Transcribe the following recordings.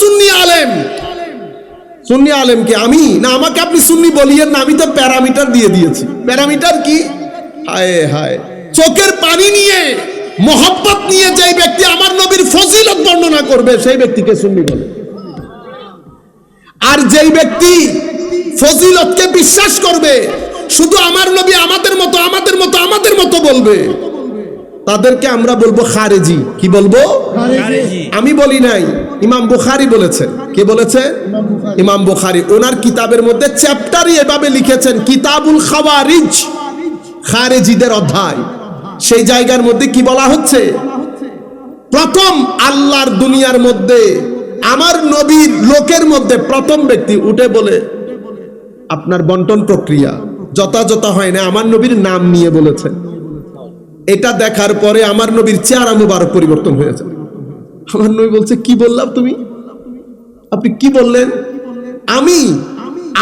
সুন্নি আলেম। সুন্নি আলেম কি আমি? না, আমাকে আপনি সুন্নি বলিয়েন না, আমি তো প্যারামিটার দিয়ে দিয়েছি। প্যারামিটার কি? হায় হায়, চোখের পানি নিয়ে, মোহাব্বত নিয়ে যেই ব্যক্তি আমার নবীর ফজিলত বর্ণনা করবে সেই ব্যক্তিকে সুন্নি বলে। আর যেই ব্যক্তি ফজিলতকে বিশ্বাস করবে, শুধু আমার নবী আমাদের মতো আমাদের মতো আমাদের মতো বলবে, তাদেরকে আমরা বলবো খারেজি। কি বলবো? আমি বলি নাই, ইমাম বুখারী বলেছেন। কে বলেছে? ইমাম বুখারী। ওনার কিতাবের মধ্যে চ্যাপ্টারই এভাবে লিখেছেন, কিতাবুল খাওয়ারিজ, খারেজিদের অধ্যায়। সেই জায়গার মধ্যে কি বলা হচ্ছে? প্রথম আল্লাহর দুনিয়ার মধ্যে আমার নবীর লোকের মধ্যে প্রথম ব্যক্তি উঠে বলে আপনার বন্টন প্রক্রিয়া যথাযথ হয় না, আমার নবীর নাম নিয়ে বলেছেন। এটা দেখার পরে আমার নবীর চেহারা মুবারক পরিবর্তন হয়েছে। আমার নবী বলছে, কি বললাম তুমি? আপনি কি বললেন? আমি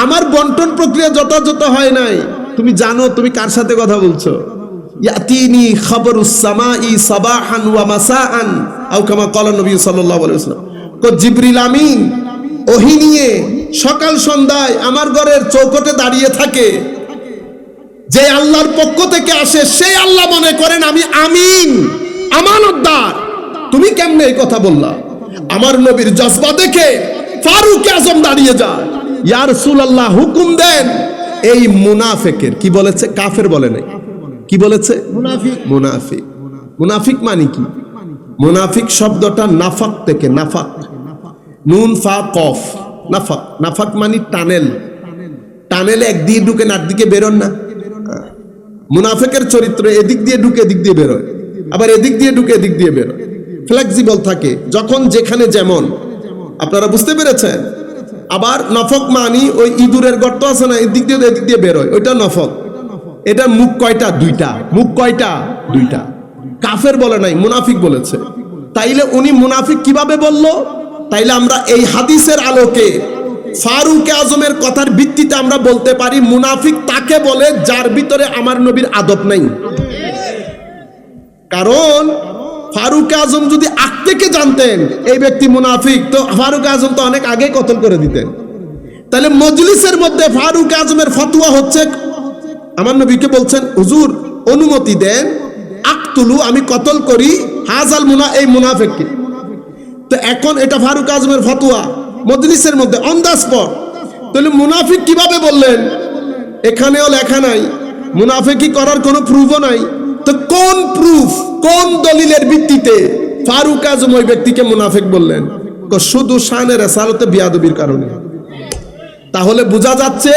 আমার বন্টন প্রক্রিয়া যথাযথ হয় নাই। তুমি জানো তুমি কার সাথে কথা বলছো? ইয়াতিনি খবরুস সামাই সাবাহান ওয়া মাসাআন আও কামা ক্বালা নবী সাল্লাল্লাহু আলাইহি ওয়াসাল্লাম। জিবরিল আমিন ওহী নিয়ে সকাল সন্ধ্যায় আমার ঘরের চৌকটে দাঁড়িয়ে থাকে। যে আল্লাহর পক্ষ থেকে আসে সেই আল্লাহ মনে করেন আমি আমিন, আমানতদার। তুমি কেমনে এই কথা বললা? আমার নবীর জজবা দেখে ফারুক আজম দাঁড়িয়ে যায়, ইয়া রাসূলুল্লাহ হুকুম দেন। এই মুনাফিকের কি বলেছে? কাফের বলে নাই, কি বলেছে? মুনাফিক। মুনাফিক, মুনাফিক মানে কি? মুনাফিক শব্দটা নাফাক থেকে, নাফাক, নুন ফা কফ, নাফাক। নাফাক মানে টানেল। টানেলে একদিকে ঢুকে না দিকে বেরোন না। মুনাফিকের চরিত্র এদিক দিয়ে ঢুকে এদিক দিয়ে বেরোয়, আবার এদিক দিয়ে ঢুকে এদিক দিয়ে বেরোয়, ফ্লেক্সিবল থাকে, যখন যেখানে যেমন। আপনারা বুঝতে পেরেছেন? আবার নফক মানি ওই ইঁদুরের গর্ত আছে না, এদিক দিয়ে এদিক দিয়ে বেরোয়, ওইটা নফক। এটা মুখ কয়টা? দুইটা। মুখ কয়টা? দুইটা। কাফের বলে নাই, মুনাফিক বলেছে। তাইলে উনি মুনাফিক কিভাবে বলল? তাইলে আমরা এই হাদিসের আলোকে ফারুক আজমের কথার ভিত্তিতে আমরা বলতে পারি মুনাফিক তাকে বলে যার ভিতরে আমার নবীর আদব নাই। কারণ ফারুক আজম যদি আগ থেকে জানতেন এই ব্যক্তি মুনাফিক, তো ফারুক আজম তো অনেক আগে কতল করে দিতেন। তাহলে মজলিসের মধ্যে ফারুক আজমের ফতোয়া হচ্ছে, আমার নবীকে বলছেন হুজুর অনুমতি দেন, আকতুলু, আমি কতল করি হাজাল মুনা, এই মুনাফিককে। তো এখন এটা ফারুক আজমের ফতোয়া মজলিসের মধ্যে অন দা স্পট। তাহলে মুনাফিক কিভাবে বললেন? এখানেও লেখা নাই, মুনাফিকি করার কোনো প্রুফও নাই। তো কোন প্রুফ, কোন দলিলের ভিত্তিতে ফারুক আজম ওই ব্যক্তিকে মুনাফিক বললেন? শুধু শানে রিসালাতে বিয়াদবির কারণে। তাহলে বোঝা যাচ্ছে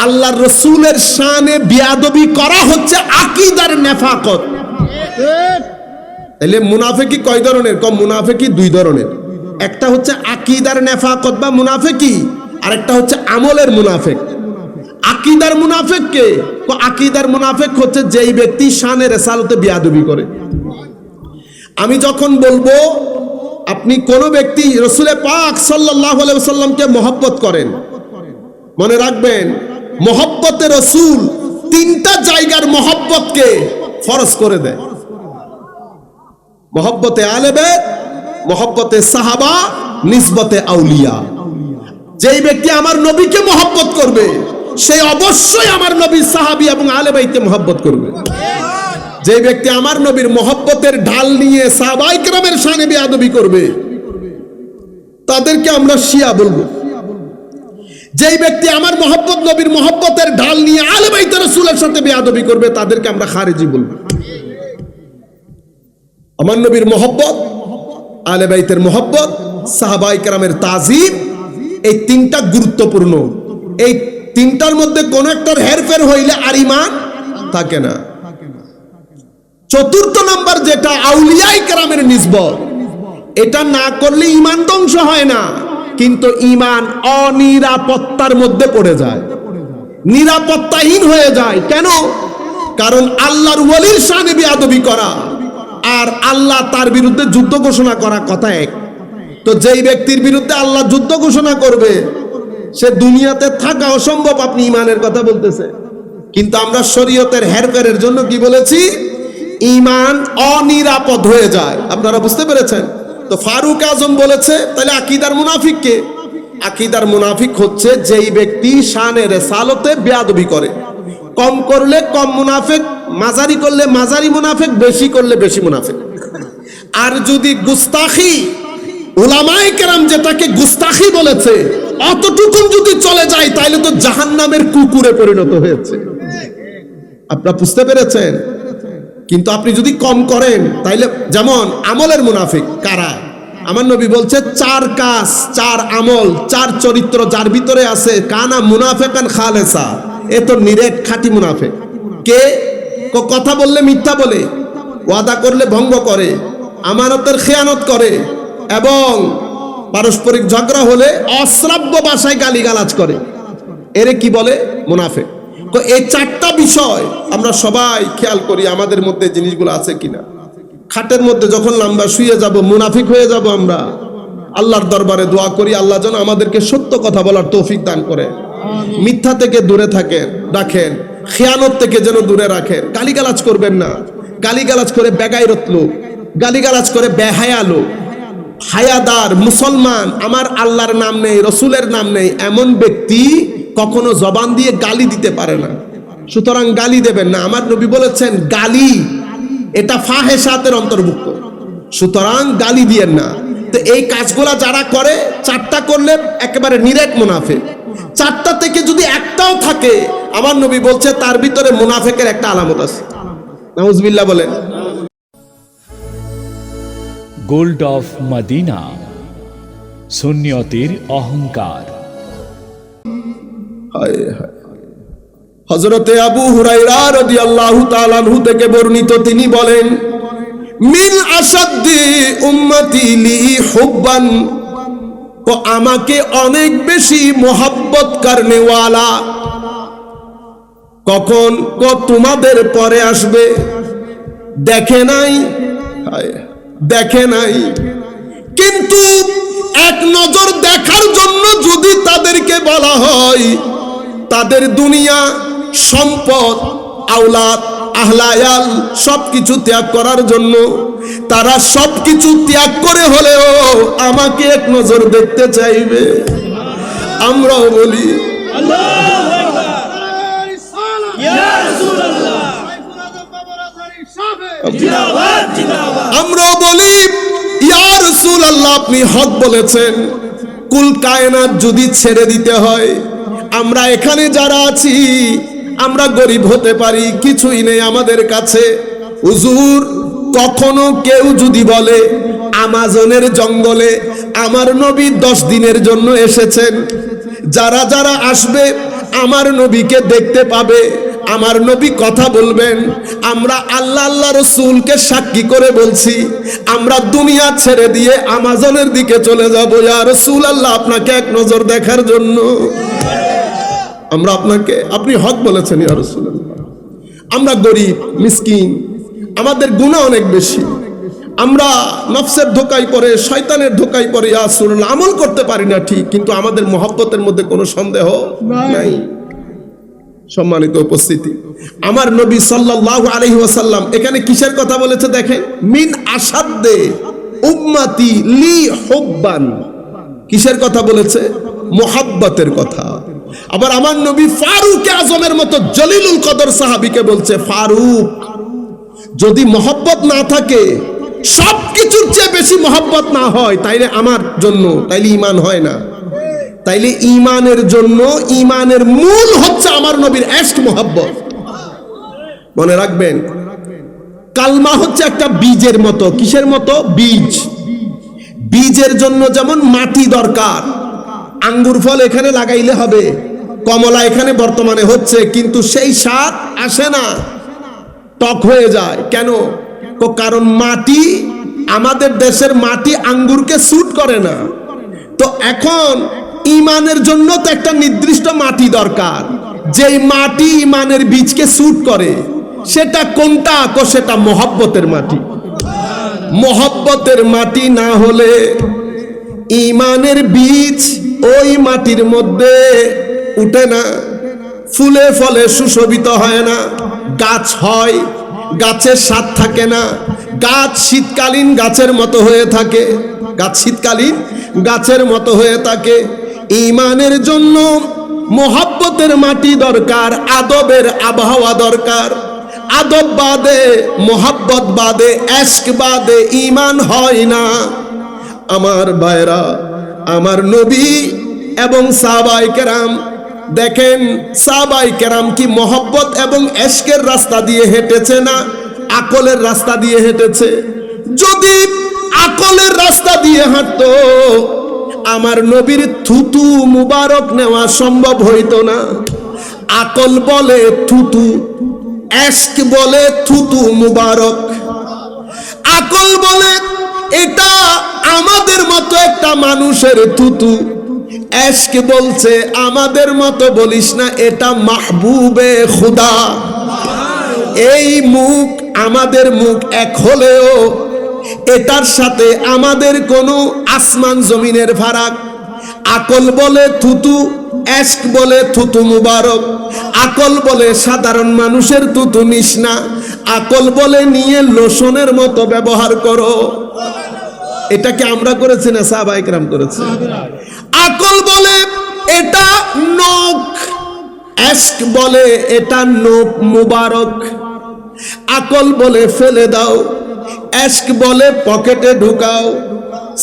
আল্লাহর রাসূলের শানে বিয়াদবি করা হচ্ছে আকীদার নেফাকত। তাহলে মুনাফিকি কয় ধরনের? মুনাফিকি দুই ধরনের। একটা হচ্ছে আকীদার নেফাকত বা মুনাফিকি, আর একটা হচ্ছে আমলের মুনাফিক। আকীদার মুনাফিক কে? আকীদার মুনাফিক হচ্ছে যেই ব্যক্তি শানে রিসালাতে বিয়াদবি করে। আমি যখন বলবো আপনি কোন ব্যক্তি রাসূল পাক সাল্লাল্লাহু আলাইহি ওয়াসাল্লামকে মহব্বত করেন, মনে রাখবেন মহব্বতে রাসূল তিনটা জায়গার মহব্বতকে ফরজ করে দেয়। মহব্বতে আহলে বাইত, মহব্বতে সাহাবা, নিসবতে আউলিয়া। যেই ব্যক্তি আমার নবীকে মহব্বত করবে সে অবশ্যই আমার নবীর সাহাবী এবং আহলে বাইতকে মহব্বত করবে। যে ব্যক্তি আমার নবীর মহব্বতের ঢাল নিয়ে সাহাবায়ে কেরামের শানে বেয়াদবি করবে তাদেরকে আমরা শিয়া বলবো। যেই ব্যক্তি আমার মহব্বত, নবীর মহব্বতের ঢাল নিয়ে আহলে বাইত রাসূলের সাথে বেয়াদবি করবে তাদেরকে আমরা খারেজি বলবো। আমার নবীর মহব্বত, আহলে বাইতের মহব্বত, সাহাবায়ে কেরামের তাজিম, এই তিনটা গুরুত্বপূর্ণ। এই তিনটার মধ্যে কোন একটার হেরফের হইলে আর ঈমান থাকে না। চতুর্থ নাম্বার যেটা আউলিয়ায়ে কেরামের নিসবত, এটা না করলে ঈমান ধ্বংস হয় না, কিন্তু ঈমান অনিরাপত্তার মধ্যে পড়ে যায়, নিরাপত্তাহীন হয়ে যায়। কেন? কারণ আল্লাহর ওয়ালির শানে বেয়াদবি করা আর আল্লাহ তার বিরুদ্ধে যুদ্ধ ঘোষণা করা কথা এক। তো যেই ব্যক্তির বিরুদ্ধে আল্লাহ যুদ্ধ ঘোষণা করবে সে দুনিয়াতে থাকা অসম্ভব। আপনি ঈমানের কথা বলতেছে, কিন্তু আমরা শরীয়তের হেরফেরের জন্য কি বলেছি? ঈমান অনিরাপদ হয়ে যায়। আপনারা বুঝতে পেরেছেন? তো ফারুক আজম বলেছে তাহলে আকীদার মুনাফিক কে? আকীদার মুনাফিক হচ্ছে যেই ব্যক্তি শানে রিসালতে বেয়াদবি করে। কম করলে কম মুনাফিক, মাঝারি করলে মাঝারি মুনাফিক, বেশি করলে বেশি মুনাফিক। আর যদি গুস্তাখি, উলামায়ে কেরাম যেটাকে গুস্তাখি বলেছে, অতটুকু যদি চলে যায় তাহলে তো জাহান্নামের কুকুরে পরিণত হয়েছে। আপনারা বুঝতে পেরেছেন? কিন্তু আপনি যদি কম করেন তাইলে, যেমন আমলের মুনাফিক কারা? আমার নবী বলছে 4 কাজ, 4 আমল, 4 চরিত্র যার ভিতরে আছে, কানা মুনাফিকান খালেসা, এ তো নিরেট খাঁটি মুনাফিক। কে? কথা বললে মিথ্যা বলে, ওয়াদা করলে ভঙ্গ করে, আমানতের খেয়ানত করে, এবং পারস্পরিক ঝগড়া হলে অশ্রাব্য ভাষায় গালিগালাজ করে। এরে কি বলে? মুনাফিক। তো এই 4টা বিষয় আমরা সবাই খেয়াল করি আমাদের মধ্যে জিনিসগুলো আছে কিনা। খাটের মধ্যে যখন লম্বা শুয়ে যাব মুনাফিক হয়ে যাব আমরা। আল্লাহর দরবারে দোয়া করি আল্লাহ যেন আমাদেরকে সত্য কথা বলার তৌফিক দান করে, মিথ্যা থেকে দূরে রাখেন, খেয়ানত থেকে যেন দূরে রাখেন। গালিগালাজ করবেন না। গালিগালাজ করে বেগাইরত লোক, গালিগালাজ করে বেহায়া লোক, হায়াদার মুসলমান, আমার আল্লাহর নাম নেই, রসুলের নাম নেই, এমন ব্যক্তি কখনো জবান দিয়ে গালি দিতে পারে না। সুতরাং গালি দেবেন না। আমার নবী বলেছেন গালি এটা ফাহেসাতের অন্তর্ভুক্ত, সুতরাং গালি দিয়েন না। তো এই কাজগুলা যারা করে, 4টা করলে একেবারে নিরেট মুনাফিক। 4টা থেকে যদি একটাও থাকে, আমার নবী বলছে তার ভিতরে মুনাফিকের একটা আলামত আছে। নাউজুবিল্লাহ বলেন। গোল্ড অফ মদিনা, সুন্নিয়তের অহংকার। হযরতে আবু হুরায়রা রাদিয়াল্লাহু তাআলা আনহু থেকে বর্ণিত, তিনি বলেন মিন আসাদ্দি উম্মতি লি হুব্বান, ও আমাকে অনেক বেশি মোহাব্বত করনে ওয়ালা কখন? তোমাদের পরে আসবে, দেখে নাই, দেখে নাই, কিন্তু এক নজর দেখার জন্য যদি তাদেরকে বলা হয় তাদের দুনিয়া, সম্পদ, আওলাদ, আহলায়াল সবকিছু ত্যাগ করার জন্য, তারা সবকিছু ত্যাগ করে হলেও আমাকে এক নজর দেখতে চাইবে। আমরাও বলি আমরাও বলি ইয়া রাসূলুল্লাহ, আপনি হক বলেছেন। কুল কায়নাত যদি ছেড়ে দিতে হয়, আমরা এখানে যারা আছি আমরা গরিব হতে পারি, কিছুই নেই আমাদের কাছে। হুজুর, কখনো কেউ যদি বলে আমাজনের জঙ্গলে আমার নবী 10 দিনের জন্য এসেছেন, যারা যারা আসবে আমার নবীকে দেখতে পাবে, আমার নবী কথা বলবেন, আমরা আল্লাহ আল্লাহ রসুলকে সাক্ষী করে বলছি, আমরা দুনিয়া ছেড়ে দিয়ে আমাজনের দিকে চলে যাব ইয়া রাসূলুল্লাহ আপনাকে এক নজর দেখার জন্য। আমরা আপনাকে, আপনি হক বলেছেন ইয়া রাসূলুল্লাহ। আমরা গরিব মিসকিন, আমাদের গুনাহ অনেক বেশি, আমরা নফসের ধোকায় পড়ে, শয়তানের ধোকায় পড়ে ইয়া রাসূলুল্লাহ আমল করতে পারি না ঠিক, কিন্তু আমাদের মহব্বতের মধ্যে কোনো সন্দেহ নাই। সম্মানিত উপস্থিতি, আমার নবী সাল্লাল্লাহু আলাইহি ওয়াসাল্লাম এখানে কিসের কথা বলেছে দেখেন? মিন আসাদ্দে উম্মতি লি হুব্বান, কিসের কথা বলেছে? মুহাব্বতের কথা। আবার আমার নবী ফারুক আজমের মতো জলিলুল কদর সাহাবীকে বলছে, ফারুক, যদি মহব্বত না থাকে, সবকিছুর চেয়ে বেশি মহব্বত না হয়, তাইলে আমার জন্য, তাইলে ঈমান হয় না। তাইলে ঈমানের জন্য, ঈমানের মূল হচ্ছে আমার নবীর ইশক, মহব্বত। মনে রাখবেন, কালমা হচ্ছে একটা বীজের মতো। কিসের মতো? বীজ। বীজের জন্য যেমন মাটি দরকার, আঙ্গুর ফল এখানে লাগাইলে হবে, কমলা এখানে বর্তমানে হচ্ছে, কিন্তু সেই স্বাদ আসে না, টক হয়ে যায়। কেন? কারণ মাটি, আমাদের দেশের মাটি আঙ্গুরকে স্যুট করে না। তো এখন ঈমানের জন্য তো একটা নির্দিষ্ট মাটি দরকার, যেই মাটি ঈমানের বীজকে স্যুট করে, সেটা কোনটা? সেটা মহব্বতের মাটি। মহব্বতের মাটি না হলে ঈমানের বীজ ওই মাটির মধ্যে উঠে না, ফুলে ফলে সুশোভিত হয় না, গাছ হয়, গাছের স্বাদ থাকে না, গাছ শীতকালীন গাছের মতো হয়ে থাকে, গাছ শীতকালীন গাছের মতো হয়ে থাকে। ঈমানের জন্য মোহাব্বতের মাটি দরকার, আদবের আবহাওয়া দরকার। আদব বাদে, মোহাব্বত বাদে, এশক বাদে ঈমান হয় না। আমার ভাইরা, আমার নবী এবং সাহাবায়ে কেরাম, দেখেন সাহাবায়ে কেরাম কি মোহাব্বত এবং এশকের রাস্তা দিয়ে হেঁটেছে না আকলের রাস্তা দিয়ে হেঁটেছে? যদি আকলের রাস্তা দিয়ে হাঁটতো আমার নবীর থুতু মুবারক নেওয়া সম্ভব হইতো না। আকল বলে থুতু, এশক বলে থুতু মুবারক। আকল বলে এটা আমাদের মতো একটা মানুষের থুতু, এশক বলছে আমাদের মতো বলিস না, এটা মাহবুবে খুদা। এই মুখ আমাদের মুখ এক হলেও এটার সাথে আমাদের কোনো আসমান জমিনের ফারাক। আকল বলে থুতু, এশক বলে থুতু মুবারক। আকল বলে সাধারণ মানুষের থুতু নিস না, আকল বলে নিয়ে লোশনের মতো ব্যবহার করো। এটা কি আমরা করেছি না সাহাবায়ে কেরাম করেছে? আকল বলে এটা নখ, এশক বলে এটা নখ মুবারক। আকল বলে ফেলে দাও, এশক বলে পকেটে ঢুকাও।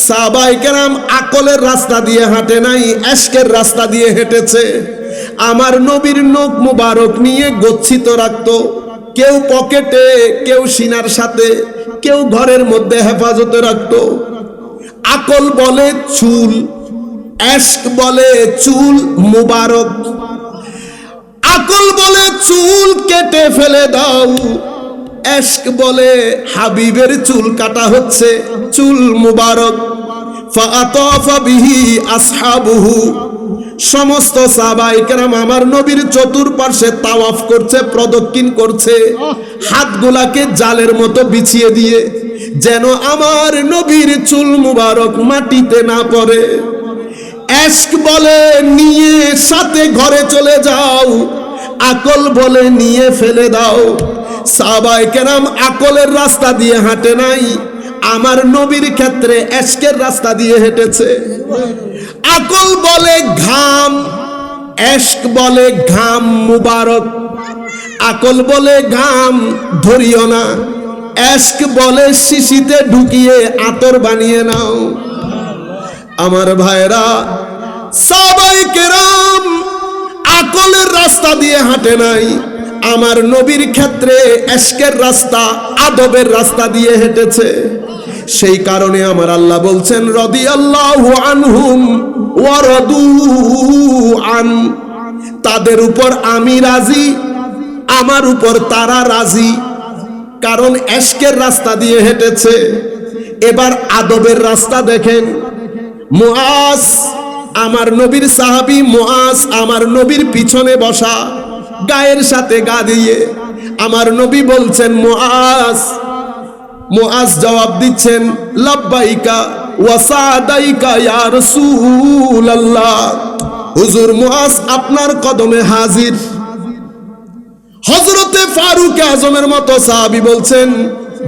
সাহাবায়ে কেরাম আকলের রাস্তা দিয়ে হাঁটে নাই, এশকের রাস্তা দিয়ে হেঁটেছে। আমার নবীর নখ মুবারক নিয়ে গচ্ছিত রাখতো, কেউ পকেটে, কেউ সিনার সাথে, কেউ ঘরের মধ্যে হেফাজতে রাখতো। আকল বলে চুল, এশক বলে চুল মুবারক। আকল বলে চুল কেটে ফেলে দাও, এশক বলে হাবিবের চুল কাটা হচ্ছে, চুল মুবারক। ফাআতাফা বিহি আসহাবুহু, সমস্ত সাহাবায়ে কেরাম আমার নবীর চতুর্পার্শ্বে তাওয়াফ করছে, প্রদক্ষিণ করছে, হাতগুলাকে জালের মতো বিছিয়ে দিয়ে, যেন আমার নবীর চুল মুবারক মাটিতে না পড়ে। এশক বলে নিয়ে সাথে ঘরে চলে যাও, আকল বলে নিয়ে ফেলে দাও। সাহাবায়ে কেরাম আকলের রাস্তা দিয়ে হাঁটে নাই, আমার নবীর ক্ষেত্রে এশকের রাস্তা দিয়ে হেঁটেছে। আকল বলে ঘাম, এশক বলে ঘাম মুবারক। আকল বলে ঘাম ধরিও না, এশক বলে শিশিতে ঢুকিয়ে আতর বানিয়ে নাও। আমার ভাইরা, সাহাবায়ে কেরাম আকলের রাস্তা দিয়ে হাঁটে নাই, আমার নবীর ক্ষেত্রে এশকের রাস্তা, আদবের রাস্তা দিয়ে হেঁটেছে। সেই কারণে আমার আল্লাহ বলছেন রাদিয়াল্লাহু আনহুম ওয়া রাদু আন, তাদের উপর আমি রাজি, আমার উপর তারা রাজি। কারণ এশকের রাস্তা দিয়ে হেঁটেছে। এবার আদবের রাস্তা দেখেন। মুআজ, আমার নবীর সাহাবী মুআজ আমার নবীর পিছনে বসা, গায়ের সাথে গা দিয়ে আমার নবী বলছেন মুআজ। মুআজ জবাব দিচ্ছেন লাব্বাইকা ওয়া সাদাইকা ইয়া রাসূলুল্লাহ। হুজুর মুআজ আপনার কদমে হাজির। হযরতে ফারুক আযমের মতো সাহাবী বলছেন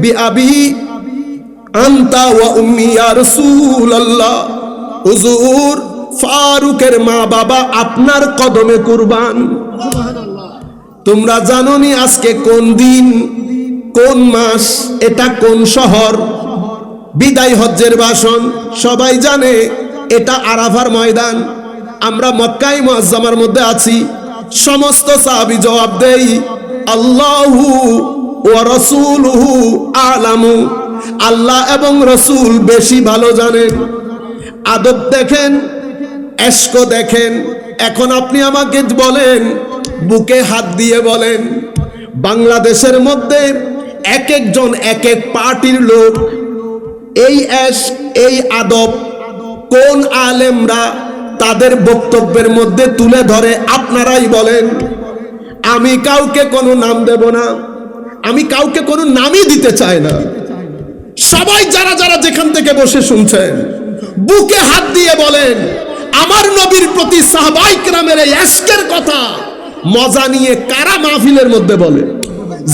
বিআবি আনতা ওয়া উম্মি ইয়া রাসূলুল্লাহ। হুজুর ফারুকের মা বাবা আপনার কদমে কুরবান। তোমরা জানোনি আজকে কোন দিন, কোন মাস, এটা কোন শহর? বিদায় হজ্জের ভাষণ সবাই জানে, এটা আরাফার ময়দান। আমরা মক্কায়ে মুআজ্জামার মধ্যে আছি। সমস্ত সাহাবী জবাব দেই আল্লাহু ওয়া রাসূলুহু আলামু, আল্লাহ এবং রাসূল বেশি ভালো জানেন। আদব দেখেন, এশক দেখেন। এখন আপনি আমাকে বলেন, বুকে হাত দিয়ে বলেন, বাংলাদেশের মধ্যে এক একজন এক এক পার্টির লোক এই এশক, এই আদব কোন আলেমরা তাদের বক্তব্যের মধ্যে তুলে ধরে? আপনারাই বলেন। আমি কাউকে কোনো নাম দেব না, আমি কাউকে কোনো নামই দিতে চাই না। সবাই যারা যারা যেখান থেকে বসে শুনছেন, বুকে হাত দিয়ে বলেন, আমার নবীর প্রতি সাহাবায়ে কেরামের এই এশকের কথা মজা নিয়ে কারা মাহফিলের মধ্যে বলে?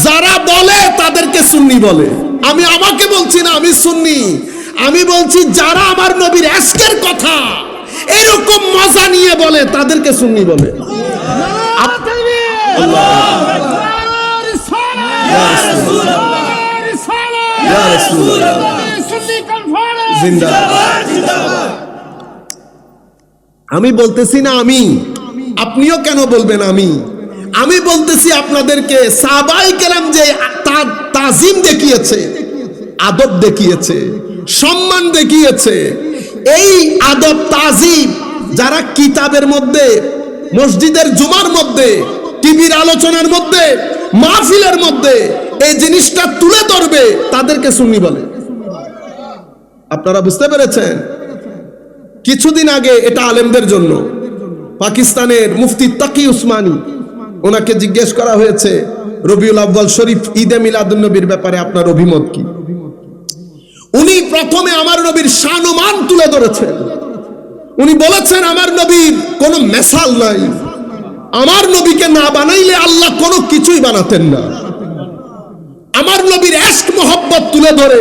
যারা বলে তাদেরকে সুন্নি বলে। আমি আমাকে বলছি না আমি সুন্নি, আমি বলছি যারা আমার নবীর এশকের কথা এরকম মজা নিয়ে বলে তাদেরকে সুন্নি বলে। আমি বলতেছি না আমি, আপনিও কেন বলবেন আমি বলতেছি আপনাদেরকে সাহাবায়ে কেরাম যে তাজিম দেখিয়েছে, আদব দেখিয়েছে, সম্মান দেখিয়েছে, এই আদব তাজিম যারা কিতাবের মধ্যে, মসজিদের জুমার মধ্যে, টিভির আলোচনার মধ্যে, মাহফিলের মধ্যে এই জিনিসটা তুলে ধরবে তাদেরকে সুন্নি বলে। আপনারা বুঝতে পেরেছেন? কিছুদিন আগে এটা আলেমদের জন্য, পাকিস্তানের মুফতি তাকি উসমানী, ওনাকে জিজ্ঞেস করা হয়েছে রবিউল আউয়াল শরীফ ঈদে মিলাদুন নবীর ব্যাপারে আপনার অভিমত কি? উনি প্রথমে আমার নবীর শান ও মান তুলে ধরেছেন। উনি বলেছেন আমার নবীর কোনো মেসাল নাই, আমার নবীকে না বানাইলে আল্লাহ কোনো কিছুই বানাতেন না। আমার নবীর ইশক মোহব্বত তুলে ধরে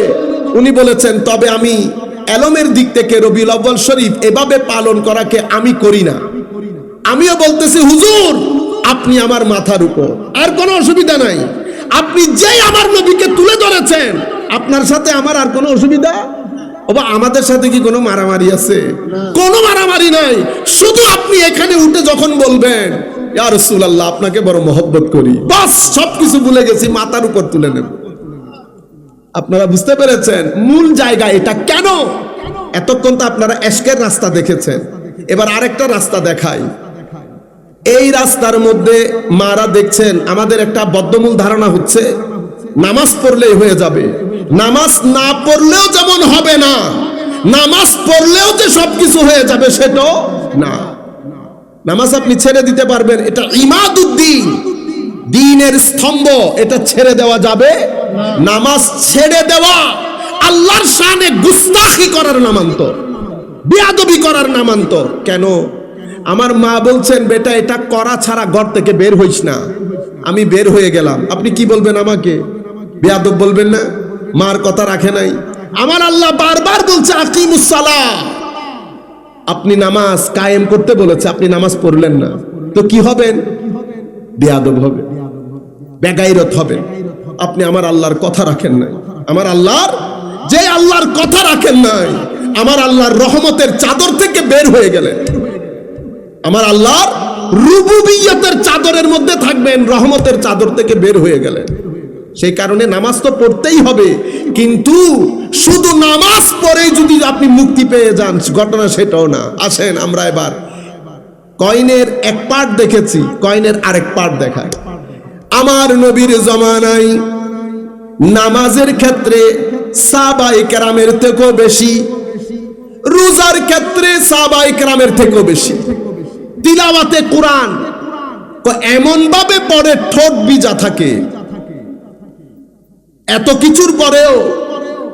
উনি বলেছেন তবে আমি এলমের দিক থেকে রবিউল আউয়াল শরীফ এভাবে পালন করাকে আমি করি না। আমিও বলতেছি হুজুর আপনি আমার মাথার উপর, আর কোনো অসুবিধা নাই, আপনি যেই আমার নবীকে তুলে ধরেছেন আপনার সাথে আমার আর কোনো অসুবিধা? ওবা আমাদের সাথে কি কোনো মারামারি আছে? কোনো মারামারি নাই। শুধু আপনি এখানে উঠে যখন বলবেন ইয়া রাসূলুল্লাহ আপনাকে বড় মহব্বত করি, বাস সবকিছু ভুলে গেছি, মাথার উপর তুলে নেব। আপনারা বুঝতে পেরেছেন মূল জায়গা এটা কেন? এতক্ষণ তো আপনারা এশকের রাস্তা দেখেছেন, এবার আরেকটা রাস্তা দেখাই। এই রাস্তার মধ্যে মারা দেখছেন আমাদের একটা বদ্ধমূল ধারণা হচ্ছে নামাজ পড়লেই হয়ে যাবে, নামাজ না পড়লেও যেমন হবে না, নামাজ পড়লেও যে সবকিছু হয়ে যাবে সেটাও না। নামাজ আপনি ছেড়ে দিতে পারবেন, এটা ইমাদুদ্দিন, দ্বীনের স্তম্ভ, এটা ছেড়ে দেওয়া যাবে। নামাজ ছেড়ে দেওয়া আল্লাহর শানে গুস্তাখি করার নামান্তর, বেয়াদবি করার নামান্তর। কেন? আমার মা বলছেন বেটা এটা করা ছাড়া ঘর থেকে বের হইস না। আমি বের হয়ে গেলাম, আপনি কি বলবেন আমাকে? বেয়াদব বলবেন না? মার কথা রাখে নাই। আমার আল্লাহ বারবার বলছে আকিমুস সালাহ, আপনি নামাজ কায়েম করতে বলেছে, আপনি নামাজ পড়লেন না, তো কি হবেন? বেয়াদব হবে, বেগাইরত হবেন। আপনি আমার আল্লাহর কথা রাখেন নাই। আমার আল্লাহর যে আল্লাহর কথা রাখেন নাই, আমার আল্লাহর রহমতের চাদর থেকে বের হয়ে গেলেন। আমার আল্লাহর রুবুবিয়তের চাদরের মধ্যে থাকবেন, রহমতের চাদর থেকে বের হয়ে গেলেন। সেই কারণে নামাজ তো পড়তেই হবে, কিন্তু শুধু নামাজ পড়েই যদি আপনি মুক্তি পেয়ে যান ঘটনা সেটাও না। আসেন আমরা এবার কয়েনের এক পার্ট দেখেছি, কয়েনের আরেক পার্ট দেখায়। আমার নবীর জামানায় নামাজের ক্ষেত্রে সাহাবায়ে কেরামের থেকেও বেশি, রোজার ক্ষেত্রে সাহাবায়ে কেরামের থেকেও বেশি, তিলাওয়াতে কোরআন এমন ভাবে পড়ে ঠোঁট ভিজা থাকে। এত কিছুর পরেও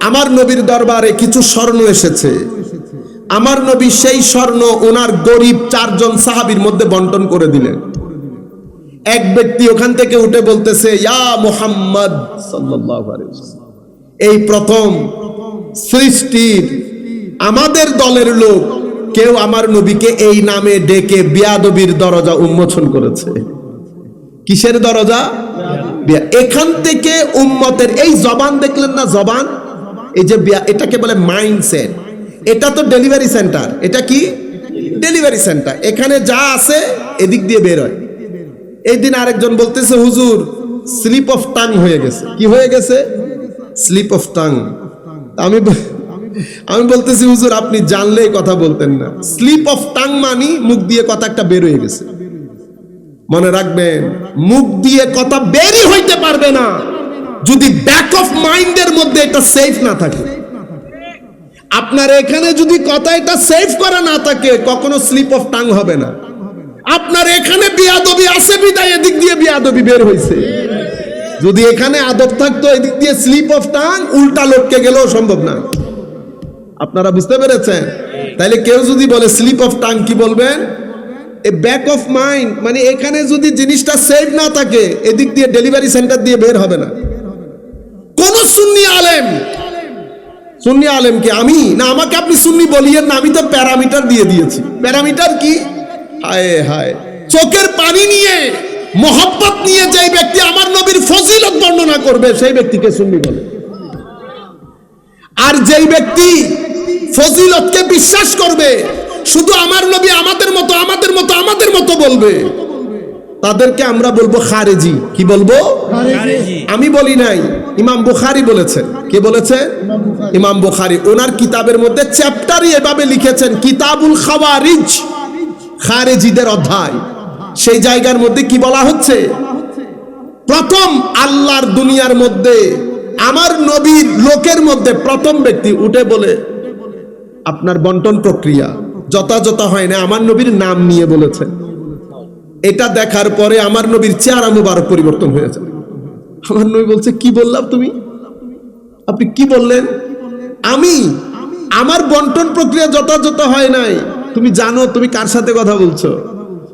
আমার নবীর দরবারে কিছু স্বর্ণ এসেছে, আমার নবী সেই স্বর্ণ ওনার গরিব 4 জন সাহাবীর মধ্যে বন্টন করে দিলেন। এক ব্যক্তি ওখান থেকে উঠে বলতেছে ইয়া মুহাম্মদ সাল্লাল্লাহু আলাইহি ওয়াসাল্লাম, এই প্রথম সৃষ্টির আমাদের দলের লোক কেউ আমার নবীকে এই নামে ডেকে বিয়াদবির দরজা উন্মোচন করেছে। কিসের দরজা? এখান থেকে উম্মতের এই জবান দেখলেন না, জবান, এই যে এটাকে বলে মাইন্ডসেট, এটা তো ডেলিভারি সেন্টার। এটা কি ডেলিভারি সেন্টার? এখানে যা আছে এদিক দিয়ে বের হয়। এই দিন আরেকজন বলতেছে হুজুর স্লিপ অফ টাং হয়ে গেছে। কি হয়ে গেছে? Slip of tongue. আমি বলতেছি হুজুর আপনি জানলেই কথা বলতেন না। স্লিপ অফ টাং মানি মুখ দিয়ে কথা একটা বের হয়ে গেছে। মনে রাখবেন মুখ দিয়ে কথা বেরই হইতে পারবে না যদি ব্যাক অফ মাইন্ডের মধ্যে এটা সেফ না থাকে। আপনার এখানে যদি কথা এটা সেভ করা না থাকে কখনো স্লিপ অফ টাং হবে না। আপনার এখানে বিয়াদবি আছে বিদায় এদিক দিয়ে বিয়াদবি বের হইছে। যদি এখানে আদব থাকতো এদিক দিয়ে স্লিপ অফ টাং উল্টা লটকে গেলেও সম্ভব না। আপনারা বুঝতে পেরেছেন? তাইলে কেউ যদি বলে স্লিপ অফ টাং কি বলবেন? এ ব্যাক অফ মাইন্ড, মানে এখানে যদি জিনিসটা সেভ না থাকে এদিক দিয়ে ডেলিভারি সেন্টার দিয়ে বের হবে না। কোন সুন্নি আলেম সুন্নি আলেমকে আমি না, আমাকে আপনি সুন্নি বলিয়েন না, আমি তো প্যারামিটার দিয়ে দিয়েছি। প্যারামিটার কি? হায় হায়, চোখের পানি নিয়ে মোহাব্বত নিয়ে যেই ব্যক্তি আমার নবীর ফজিলত বর্ণনা করবে সেই ব্যক্তিকে সুন্নি বলে। আর যেই ব্যক্তি ফজিলতকে বিশ্বাস করবে, শুধু আমার নবী আমাদের মতো আমাদের মতো আমাদের মতো বলবে, তাদেরকে আমরা বলবো খারেজি। কি বলবো? আমি বলি নাই, ইমাম বুখারী বলেছেন। কে বলেছে? ইমাম বুখারী। ওনার কিতাবের মধ্যে চ্যাপ্টারই এভাবে লিখেছেন, কিতাবুল খাওয়ারিজ, খারেজিদের অধ্যায়। সেই জায়গার মধ্যে কি বলা হচ্ছে? প্রথম আল্লাহর দুনিয়ার মধ্যে আমার নবীর লোকের মধ্যে প্রথম ব্যক্তি উঠে বলে আপনার বন্টন প্রক্রিয়া যথাযথ হয় না, আমার নবীর নাম নিয়ে বলেছে। এটা দেখার পরে আমার নবীর চেহারা মুবারক পরিবর্তন হয়ে যায়। আমার নবী বলছে, কি বললাম তুমি? আপনি কি বললেন? আমি আমার বন্টন প্রক্রিয়া যথাযথ হয় নাই। তুমি জানো তুমি কার সাথে কথা বলছো?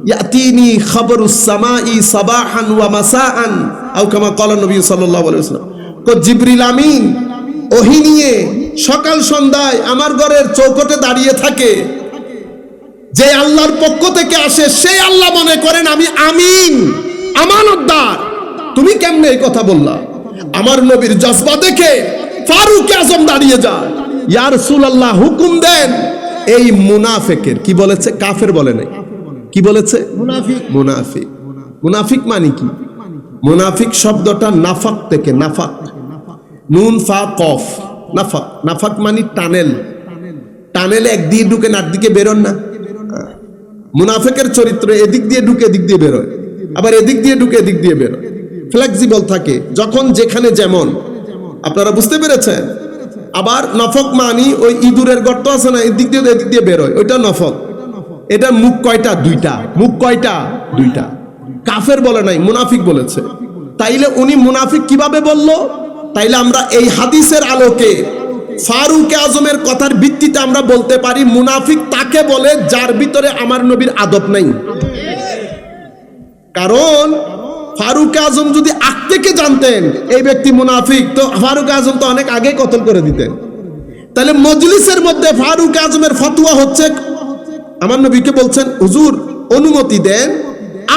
ইয়াতিনি খবরুস সামাই সাবাহান ওয়া মাসাআন আও কামা ক্বালা নবী সাল্লাল্লাহু আলাইহি ওয়াসাল্লাম। কো জিবরিল আমিন ওহী নিয়ে সকাল সন্ধ্যায় আমার ঘরের চৌকটে দাঁড়িয়ে থাকে। যে আল্লাহর পক্ষ থেকে আসে সেই আল্লাহ মনে করেন আমি আমিন, আমানতদার। তুমি কেমনে এই কথা বললা? আমার নবীর জজবা দেখে ফারুক আজম দাঁড়িয়ে যায়, ইয়া রাসূলুল্লাহ হুকুম দেন। এই মুনাফিকের, কি বলেছে? কাফের বলে নাই, কি বলেছে? মুনাফিক। মুনাফিক, মুনাফিক মানে কি? মুনাফিক শব্দটা নাফাক থেকে, নাফাক, নুন ফা কফ, নাফাক। নাফাক মানে টানেল। টানেলে একদিকে ঢুকে না দিকে বেরোন না। মুনাফিকের চরিত্র এদিক দিয়ে ঢুকে এদিক দিয়ে বেরোয়, আবার এদিক দিয়ে ঢুকে এদিক দিয়ে বেরোয়, ফ্লেক্সিবল থাকে, যখন যেখানে যেমন। আপনারা বুঝতে পেরেছেন? আবার নফক মানি ওই ইঁদুরের গর্ত আছে না, এদিক দিয়ে এদিক দিয়ে বেরোয়, ওইটা নফক। এটা মুখ কয়টা? দুইটা। মুখ কয়টা? দুইটা। কাফের বলে নাই, মুনাফিক বলেছে। তাইলে উনি মুনাফিক কিভাবে বলল? তাইলে আমরা এই হাদিসের আলোকে ফারুক আজমের কথার ভিত্তিতে আমরা বলতে পারি মুনাফিক তাকে বলে যার ভিতরে আমার নবীর আদব নাই। কারণ ফারুক আজম যদি আগ থেকে জানতেন এই ব্যক্তি মুনাফিক, তো ফারুক আজম তো অনেক আগে কতল করে দিতেন। তাহলে মজলিসের মধ্যে ফারুক আজমের ফতোয়া হচ্ছে, আমার নবীকে বলছেন হুজুর অনুমতি দেন,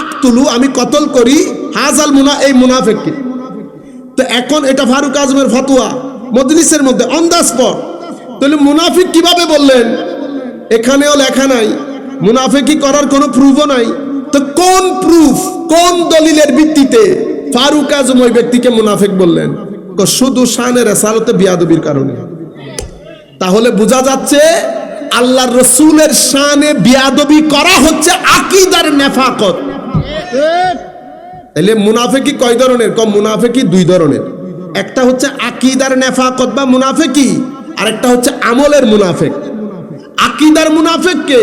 আকতুলু আমি কতল করি হাজাল মুনা, এই মুনাফিককে। তো এখন এটা ফারুক আজমের ফতোয়া মজলিসের মধ্যে অন দা স্পট। তাহলে মুনাফিক কিভাবে বললেন? এখানেও লেখা নাই, মুনাফিকি করার কোনো প্রুফও নাই। তো কোন প্রুফ, কোন দলিলের ভিত্তিতে ফারুক আজম ওই ব্যক্তিকে মুনাফিক বললেন? শুধু শানে রিসালাতে বিয়াদবির কারণে। তাহলে বোঝা যাচ্ছে আল্লাহর রাসূলের শানে বিয়াদবি করা হচ্ছে আকীদার নেফাকত। তাহলে মুনাফিকি কয় ধরনের? কম মুনাফিকি দুই ধরনের। একটা হচ্ছে আকীদার নেফাকত বা মুনাফিকি, আর একটা হচ্ছে আমলের মুনাফিক। আকীদার মুনাফিক কে?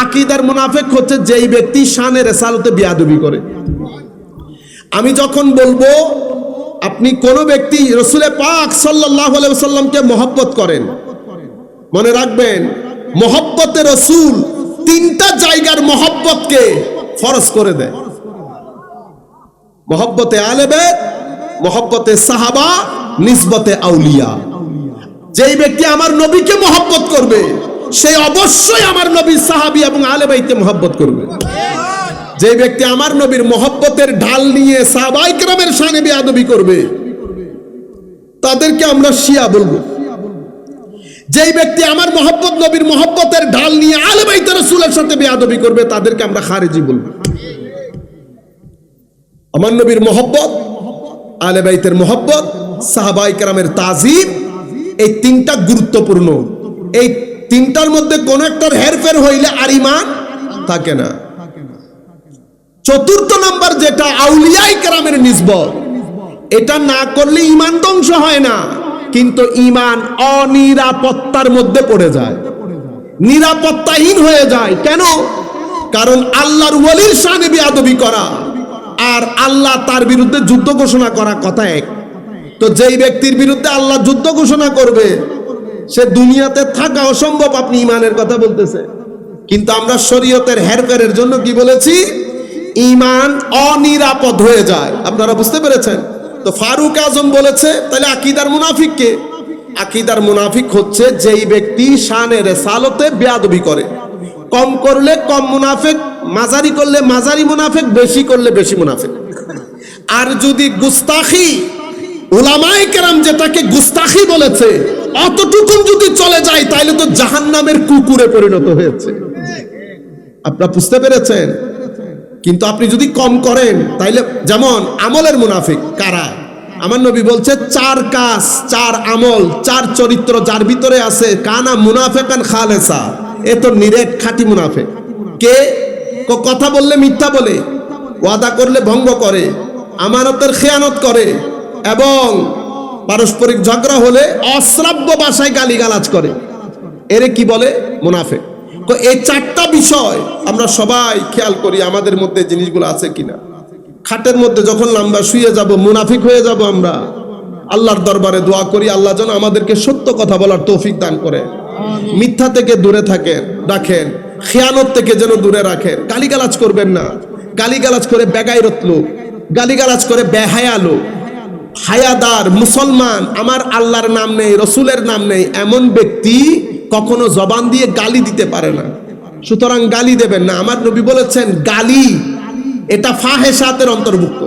আকীদার মুনাফিক হচ্ছে যেই ব্যক্তি শানে রিসালাতে বিয়াদবি করে। আমি যখন বলবো আপনি কোন ব্যক্তি রাসূল পাক সাল্লাল্লাহু আলাইহি ওয়াসাল্লামকে মহব্বত করেন, মনে রাখবেন মহব্বতে রাসূল তিনটা জায়গার মহব্বতকে ফরজ করে দেয়। মহব্বতে আহলে বাইত, মহব্বতে সাহাবা, নিসবতে আউলিয়া। যেই ব্যক্তি আমার নবীকে মহব্বত করবে সে অবশ্যই আমার নবীর সাহাবী এবং আহলে বাইতকে মহব্বত করবে। যে ব্যক্তি আমার নবীর মহব্বতের ঢাল নিয়ে সাহাবায়ে কেরামের শানে বেয়াদবি করবে তাদেরকে আমরা শিয়া বলবো। যেই ব্যক্তি আমার মহব্বত নবীর মহব্বতের ঢাল নিয়ে আহলে বাইতের রাসূলের সাথে বেয়াদবি করবে তাদেরকে আমরা খারিজি বলবো। আমার নবীর মহব্বত, আহলে বাইতের মহব্বত, সাহাবায়ে কেরামের তাজিম, এই তিনটা গুরুত্বপূর্ণ। এই তিনটার মধ্যে কোন একটার হেরফের হইলে আর ঈমান থাকে না। চতুর্থ নাম্বার যেটা আউলিয়ায়ে কেরামের নিসবত, এটা না করলে ঈমান ধ্বংস হয় না, কিন্তু ঈমান অনিরাপত্তার মধ্যে পড়ে যায়, নিরাপত্তাহীন হয়ে যায়। কেন? কারণ আল্লাহর ওয়ালির শানে বেয়াদবি করা আর আল্লাহ তার বিরুদ্ধে যুদ্ধ ঘোষণা করা কথা এক। তো যেই ব্যক্তির বিরুদ্ধে আল্লাহ যুদ্ধ ঘোষণা করবে সে দুনিয়াতে থাকা অসম্ভব। আপনি ঈমানের কথা বলতেছে, কিন্তু আমরা শরীয়তের হেরফেরের জন্য কি বলেছি? ঈমান অনিরাপদ হয়ে যায়। আপনারা বুঝতে পেরেছেন? তো ফারুক আজম বলেছে তাহলে আকীদার মুনাফিককে, আকীদার মুনাফিক হচ্ছে যেই ব্যক্তি শানে রিসালতে বেয়াদবি করে। কম করলে কম মুনাফিক, মাঝারি করলে মাঝারি মুনাফিক, বেশি করলে বেশি মুনাফিক। আর যদি গুস্তাখি, উলামায়ে কেরাম যেটাকে গুস্তাখি বলেছে, অতটুকু যদি চলে যায় তাহলে তো জাহান্নামের কুকুরে পরিণত হয়েছে। আপনারা বুঝতে পেরেছেন? কিন্তু আপনি যদি কম করেন তাইলে, যেমন আমলের মুনাফিক কারা? আমার নবী বলছে 4 কাজ, 4 আমল, 4 চরিত্র যার ভিতরে আছে, কানা মুনাফিকান খালেসা, এ তো নিরেট খাঁটি মুনাফিক। কে? কথা বললে মিথ্যা বলে, ওয়াদা করলে ভঙ্গ করে, আমানতের খেয়ানত করে, এবং পারস্পরিক ঝগড়া হলে অশ্রাব্য ভাষায় গালিগালাজ করে। এরে কি বলে? মুনাফিক। তো এই 4টা বিষয় আমরা সবাই খেয়াল করি আমাদের মধ্যে জিনিসগুলো আছে কিনা। খাটের মধ্যে যখন লম্বা শুয়ে যাব মুনাফিক হয়ে যাব আমরা। আল্লাহর দরবারে দোয়া করি আল্লাহ যেন আমাদেরকে সত্য কথা বলার তৌফিক দান করে, মিথ্যা থেকে দূরে থাকেন রাখেন, খেয়ানত থেকে যেন দূরে রাখেন। গালিগালাজ করবেন না। গালিগালাজ করে বেগাইরত লোক, গালিগালাজ করে বেহায়া লোক, হায়াদার মুসলমান, আমার আল্লাহর নাম নেই, রসুলের নাম নেই, এমন ব্যক্তি কখনো জবান দিয়ে গালি দিতে পারে না। সুতরাং গালি দেবেন না। আমার নবী বলেছেন গালি এটা ফাহেসাতের অন্তর্ভুক্ত,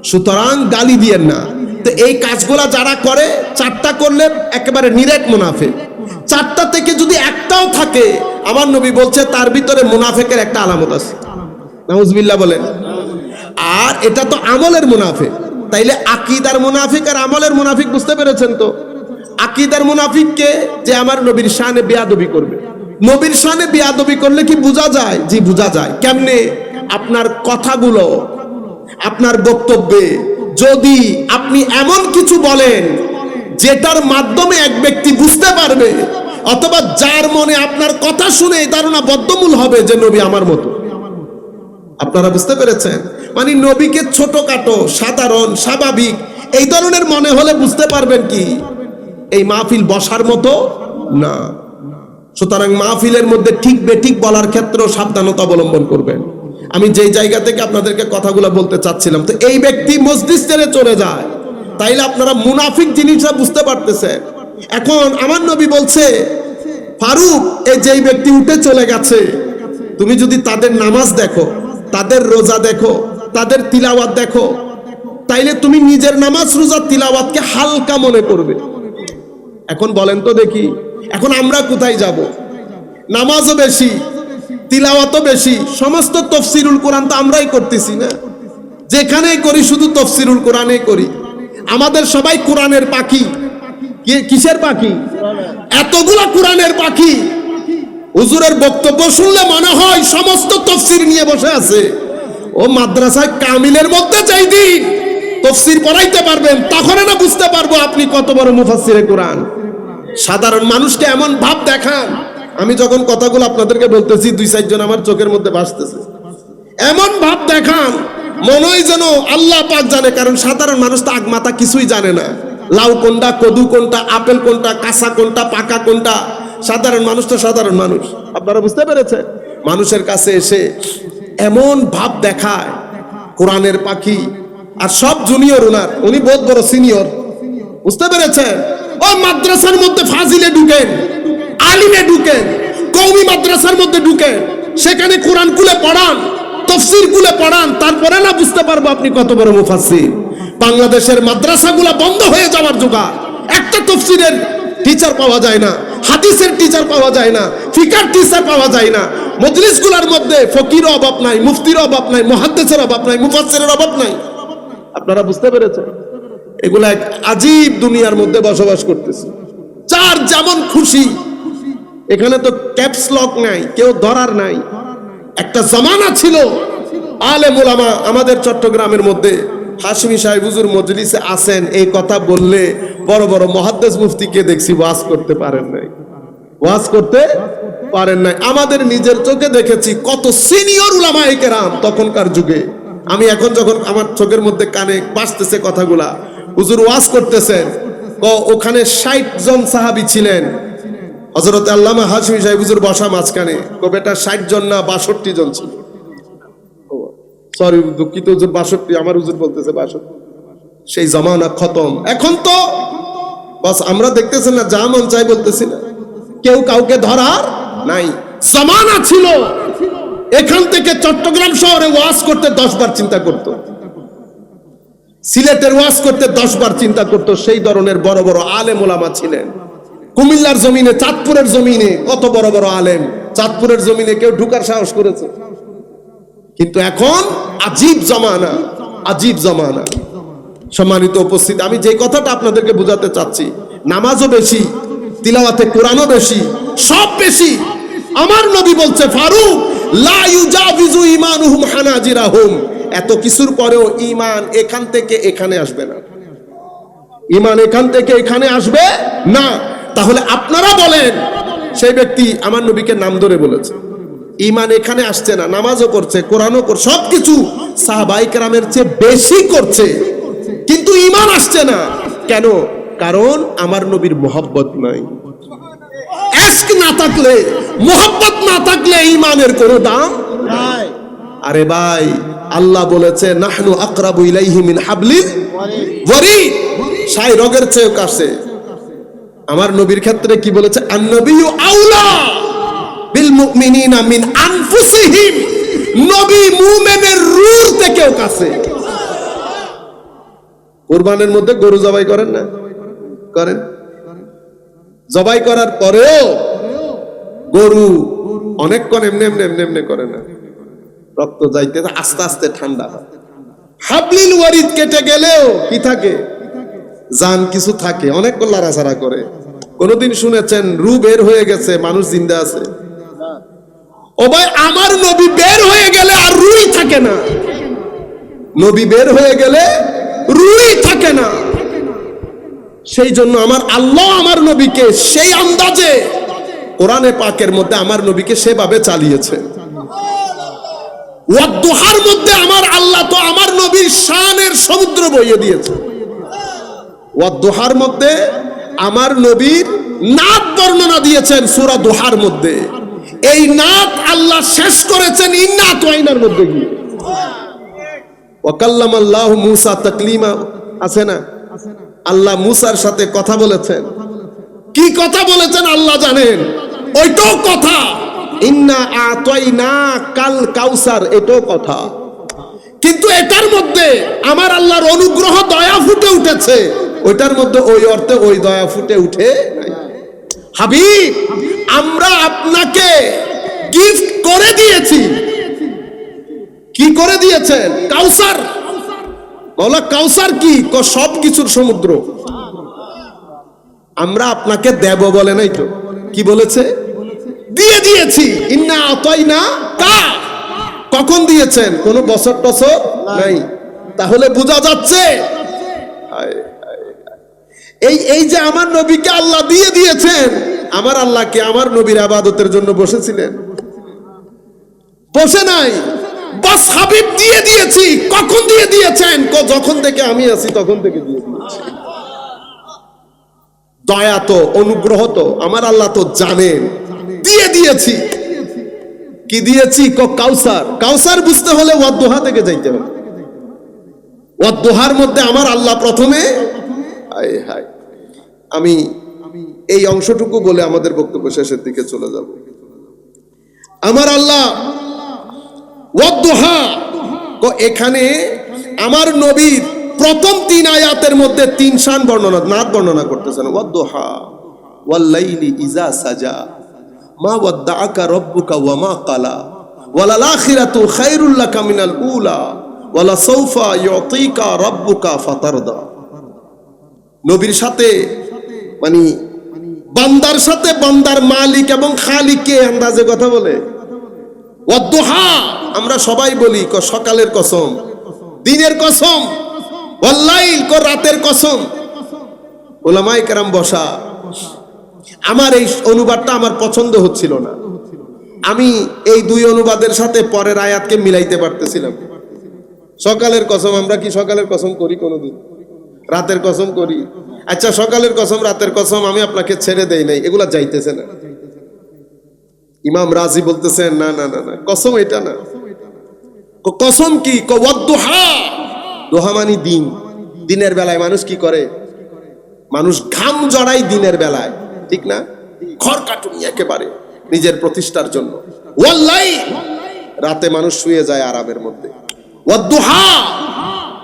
সুতরাং গালি দিয়েন না। তো এই কাজগুলা যারা করে, 4টা করলে একেবারে নিরেট মুনাফিক। 4টা থেকে যদি একটাও থাকে, আমার নবী বলছে তার ভিতরে মুনাফিকের একটা আলামত আছে। নাউজুবিল্লাহ বলেন। আর এটা তো আমলের মুনাফিক। তাইলে আকীদার মুনাফিক আর আমলের মুনাফিক বুঝতে পেরেছেন তো? আকীদার মুনাফিককে যে আমার নবীর শানে বেয়াদবি করবে। নবীর শানে বেয়াদবি করলে কি বোঝা যায়? জি বোঝা যায়। কেমনে? আপনার কথাগুলো, আপনার বক্তব্যে যদি আপনি এমন কিছু বলেন যেটার মাধ্যমে এক ব্যক্তি বুঝতে পারবে, অথবা যার মনে আপনার কথা শুনে এই ধারণা বদ্ধমূল হবে যে নবী আমার মতো। আপনারা বুঝতে পেরেছেন? মানে নবীকে ছোটখাটো, সাধারণ, স্বাভাবিক এই ধরনের মনে হলে বুঝতে পারবেন কি এই মাহফিল বসার মতো না। সুতরাং মাহফিলের মধ্যে ঠিক বেঠিক বলার ক্ষেত্রে সাবধানতা অবলম্বন করবেন। আমি যেই জায়গা থেকে আপনাদেরকে কথাগুলো বলতে চাচ্ছিলাম, তো এই ব্যক্তি মসজিদ ছেড়ে চলে যায়, তাইলে আপনারা মুনাফিক জিনিসটা বুঝতে পারতেছেন। এখন আমার নবী বলছে, ফারুক, এই যেই ব্যক্তি উঠে চলে গেছে, তুমি যদি তাদের নামাজ দেখো, তাদের রোজা দেখো, তাদের তিলাওয়াত দেখো, তাইলে তুমি নিজের নামাজ রোজা তিলাওয়াতকে হালকা মনে করবে। এখন বলেন তো দেখি, এখন আমরা কোথায় যাব? নামাজও বেশি, তিলাওয়াতও বেশি, সমস্ত তাফসীরুল কোরআন তো আমরাই করতেছি না। যেখানেই করি শুধু তাফসীরুল কোরআনই করি। আমাদের সবাই কোরআনের পাখি। কিসের পাখি? এতগুলা কোরআনের পাখি। হুজুরের বক্তব্য শুনলে মনে হয় সমস্ত তাফসীর নিয়ে বসে আছে। ও মাদ্রাসায় কামিলের মধ্যে যাই দিন তাফসীর পড়াইতে পারবেন, তখন না বুঝতে পারবো আপনি কত বড় মুফাসসিরে কোরআন। সাধারণ মানুষকে এমন ভাব দেখান, আমি যখন কথাগুলো আপনাদেরকে বলতেছি 2-4 জন আমার চোখের মধ্যে ভাসতেছে, এমন ভাব দেখান মনে হয় যেন আল্লাহ পাক জানে। কারণ সাধারণ মানুষ তো আগমাতা কিছুই জানে না। লাউ কোনটা, কদু কোনটা, আপেল কোনটা, কাঁচা কোনটা, পাকা কোনটা, সাধারণ মানুষ তো সাধারণ মানুষ। আপনারা বুঝতে পেরেছেন? মানুষের কাছে এসে এমন ভাব দেখায় কোরআনের পাখি, আর সব জুনিয়র ওনার, উনি বহুত বড় সিনিয়র। বুঝতে পেরেছেন? ওই মাদ্রাসার মধ্যে ফাজিলে ঢুকেন, আলিমে ঢুকেন, কওমি মাদ্রাসার মধ্যে ঢুকেন, সেখানে কোরআন খুলে পড়ান, তাফসীর খুলে পড়ান, তারপরে না বুঝতে পারবো আপনি কত বড় মুফাসসির। বাংলাদেশের মাদ্রাসাগুলো বন্ধ হয়ে যাওয়ার জোগাড়। একটা তাফসীরের টিচার পাওয়া যায় না, হাদিসের টিচার পাওয়া যায় না, ফিকার টিচার পাওয়া যায় না। মজলিসগুলোর মধ্যে ফকিরও অভাব নাই, মুফতির অভাব নাই, মুহাদ্দিসের অভাব নাই, মুফাসসিরের অভাব নাই। আপনারা বুঝতে পেরেছেন? এগুলা এক আজীব দুনিয়ার মধ্যে বসবাস করতেছে। যার যেমন খুশি, এখানে তো ক্যাপস লক নাই, কেউ ধরার নাই। একটা জামানা ছিল আলেম ওলামা আমাদের চট্টগ্রামের মধ্যে, হাশমি সাহেব হুজুর মজলিসে আসেন, এই কথা বললে বড় বড় মুহাদ্দিস মুফতিকে দেখছি ওয়াজ করতে পারেন নাই, ওয়াজ করতে পারেন নাই। আমাদের নিজের চোখে দেখেছি কত সিনিয়র উলামায়ে কেরাম তখনকার যুগে। আমি এখন যখন আমার চোখের মধ্যে কানে বাজতেছে কথাগুলা, হুজুর ওয়াজ করতেছেন, ওখানে 60 জন সাহাবী ছিলেন। হযরত আল্লামা হাশমি সাহেব হুজুর বসা মাঝখানে, বেটা 60 জন না 62 জন ছিল। সরি, দুঃখিত হুজুর, 62, আমার হুজুর বলতেছে 62। সেই জামানা খতম। এখন তো বাস আমরা দেখতেছেন না, যা মন চাই বলতেছি না, কেউ কাউকে ধরার নাই। জামানা ছিল এখান থেকে চট্টগ্রাম শহরে ওয়াজ করতে 10 বার চিন্তা করত, সিলেটের ওয়াজ করতে 10 বার চিন্তা করত। সেই ধরনের বড় বড় আলেম ওলামা ছিলেন। কুমিল্লার জমিনে, চাঁদপুরের জমিনে কত বড় বড় আলেম, চাঁদপুরের জমিনে কেউ ঢুকার সাহস করেছে? কিন্তু এখন আজীব জমানা, আজীব জমানা। সম্মানিত উপস্থিত, আমি যে কথাটা আপনাদেরকে বোঝাতে চাচ্ছি, নামাজও বেশি, তিলাওয়াতে কোরআনও বেশি, সব বেশি। আমার নবী বলছে, ফারুক লা ইউজাবিজু ঈমানুহুম হানাজিরাহুম, এত কিছুর পরেও ঈমান এখান থেকে এখানে আসবে না, ঈমান এখান থেকে এখানে আসবে না। তাহলে আপনারা বলেন, সেই ব্যক্তি আমার নবীকে নাম ধরে বলেছে, ঈমান এখানে আসছে না, নামাজও করছে, কোরআনও করছে, সবকিছু সাহাবায়ে কেরামের চেয়ে বেশি করছে, কিন্তু ঈমান আসছে না কেন? কারণ আমার নবীর মুহাব্বত নাই। ইশক না থাকলে, মুহাব্বত না থাকলে ঈমানের কোনো দাম নাই। আরে ভাই, আল্লাহ বলেছে নাহনু আকরাবু ইলাইহি মিন হাবলিল ওয়ারিদ, সাই রগের চেয়েও কাছে। আমার নবীর ক্ষেত্রে কি বলেছে? আন-নবিয়্যু আউলা বিল মুমিনিনা মিন আনফুসিহিম, নবী মুমিনের রূহ থেকেও কাছে। কুরবানের মধ্যে গরু জবাই করেন না? করেন। জবাই করার পরেও গরু অনেকক্ষণ এমনি এমনি এমনি এমনি করে না, রক্ত যাইতে আস্তে আস্তে ঠান্ডা হয়। হাবলিল ওয়ারিদ কেটে গেলেও কি থাকে? জান কিছু থাকে, অনেকক্ষণ লাড়াচাড়া করে। কোনদিন শুনেছেন রু বের হয়ে গেছে, মানুষ জিন্দা আছে? ও ভাই, আমার নবী বের হয়ে গেলে আর রুই থাকে না, নবী বের হয়ে গেলে রুই থাকে না। সেই জন্য আমার আল্লাহ আমার নবীকে সেই আন্দাজে কোরআনে পাকের মধ্যে আমার নবীকে সেভাবে চালিয়েছে। ওয়াদুহার মধ্যে আমার আল্লাহ তো আমার নবীর শানের সমুদ্র বইয়ে দিয়েছে। ওয়াদুহার মধ্যে আমার নবীর নাত বর্ণনা দিয়েছেন সূরা দুহার মধ্যে। এই নাত আল্লাহ শেষ করেছেন ইন্না তাইনার মধ্যে গিয়ে। ওয়া কাল্লামাল্লাহু মূসা তাকলিমা, আছে না? আল্লাহ মূসার সাথে কথা বলেছেন। কি কথা বলেছেন আল্লাহ জানেন, ওইটাও কথা। ইন্না আতাইনা কাল কাউসার, এটাও কথা। কিন্তু এটার মধ্যে আমার আল্লাহর অনুগ্রহ দয়া ফুটে উঠেছে, ওইটার মধ্যে ওই অর্থে ওই দয়া ফুটে উঠে নাই। হাবিব, আমরা আপনাকে গিফট করে দিয়েছি। কি করে দিয়েছেন? কাউসার। বলা কাউসার কি? সব কিছুর সমুদ্র। আমরা আপনাকে দেব বলে নাই তো, কি বলেছে? দিয়ে দিয়েছি। ইন্না আতাইনা কা, কখন দিয়েছেন? কোন বছর টছর নাই। তাহলে বোঝা যাচ্ছে এই যে আমার নবীকে আল্লাহ দিয়ে দিয়েছেন, আমার আল্লাহকে আমার নবীর ইবাদতের জন্য বসেছিলেন? বসে নাই। বাস হাবিব দিয়ে দিয়েছি। কখন দিয়ে দিয়েছেন? যখন থেকে আমি আছি তখন থেকে দিয়ে দিয়েছি। দয়া তো, অনুগ্রহ তো আমার আল্লাহ তো জানেন, দিয়ে দিয়েছি। কি দিয়েছি? কাউসার। কাউসার বুঝতে হলে ওয়াদুহা থেকে যাইতে হবে। ওয়াদুহার মধ্যে আমার আল্লাহ প্রথমে, হায় হায়, আমি এই অংশটুকু বলে আমাদের বক্তব্য শেষের দিকে চলে যাব। আমার আল্লাহ ওয়াদুহা, এখানে আমার নবীর প্রথম 3 আয়াতের মধ্যে 3 শান বর্ণনা, নাত বর্ণনা করতেছেন। ওয়াদুহা ওয়াল লাইলি ইজা সাজা মা ওয়াদ্দাআকা রাব্বুকা ওয়া মা ক্বালা ওয়ালাল আখিরাতু খায়রুল লাকা মিনাল উলা ওয়ালা সাওফা ইউতিকা রাব্বুকা ফাতারদা। নবীর সাথে মানে বান্দার সাথে বান্দার মালিক এবং খালিককে আন্দাজে কথা বলে। ওয়াদুহা আমরা সবাই বলি, সকালের কসম, দিনের কসম, ওয়াল লাইল, রাতের কসম। উলামায়ে কেরাম বসা। আমার এই অনুবাদটা আমার পছন্দ হচ্ছিল না। আমি এই 2 অনুবাদের সাথে পরের আয়াতকে মিলাইতে পারতেছিলাম। সকালের কসম, আমরা কি সকালের কসম করি কোনোদিন? রাতের কসম করি। আচ্ছা, সকালের কসম, রাতের কসম আমি আপনাকে ছেড়ে দেই নাই, এগুলা যাইতেছে না। ইমাম রাজি বলতেছেন না না না না, কসম এটা না। কসম কি? ওয়াদুহা। দোহা মানে দিন। দিনের বেলায় মানুষ কি করে? মানুষ ঘাম জড়াই দিনের বেলায়, ঠিক না? খড় কাটুনি একেবারে নিজের প্রতিষ্ঠার জন্য। ওয়াল্লাহি রাতে মানুষ শুয়ে যায় আরামের মধ্যে। ওয়াদ্দুহা,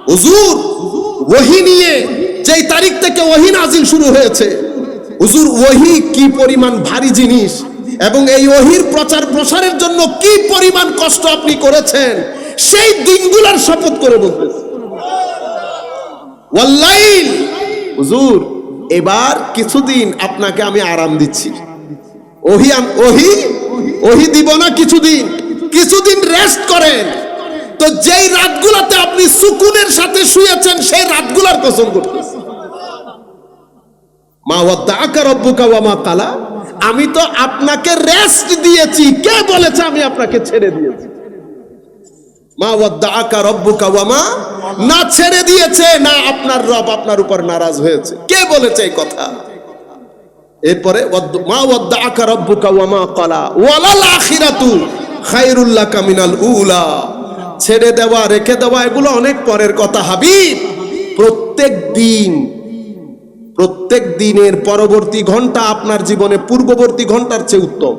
হুজুর ওহী নিয়ে যেই তারিখ থেকে ওহী নাজিল শুরু হয়েছে, হুজুর ওহী কি পরিমাণ ভারী জিনিস এবং এই ওহীর প্রচার প্রসারের জন্য কি পরিমাণ কষ্ট আপনি করেছেন, সেই দিনগুলোর শপথ করে বলতেছে। ওয়াল্লাইল, হুজুর এবার কিছুদিন আপনাকে আমি আরাম দিচ্ছি, ওহী দিব না, কিছুদিন রেস্ট করেন। তো যেই রাতগুলোতে আপনি সুকুনের সাথে শুয়েছেন সেই রাতগুলোর কসম করতেছি। মা ওয়াদ্দাআকা রাব্বুকা ওয়া মা কালা, আমি তো আপনাকে রেস্ট দিয়েছি, কে বলেছে আমি আপনাকে ছেড়ে দিয়েছি? মা ওয়াদ্দাআকা রাব্বুকা ওয়া মা, না ছেড়ে দিয়েছে না আপনার রব আপনার উপর নারাজ হয়েছে, কে বলেছে এই কথা? এরপরে মা ওয়াদ্দাআকা রাব্বুকা ওয়া মা কালা ওয়ালাল আখিরাতু খায়রুল লাকা মিনাল উলা। ছেড়ে দেওয়া, রেখে দেওয়া এগুলো অনেক পরের কথা হাবিব। প্রত্যেক দিনের পরবর্তী ঘন্টা আপনার জীবনে পূর্ববর্তী ঘন্টার চেয়ে উত্তম।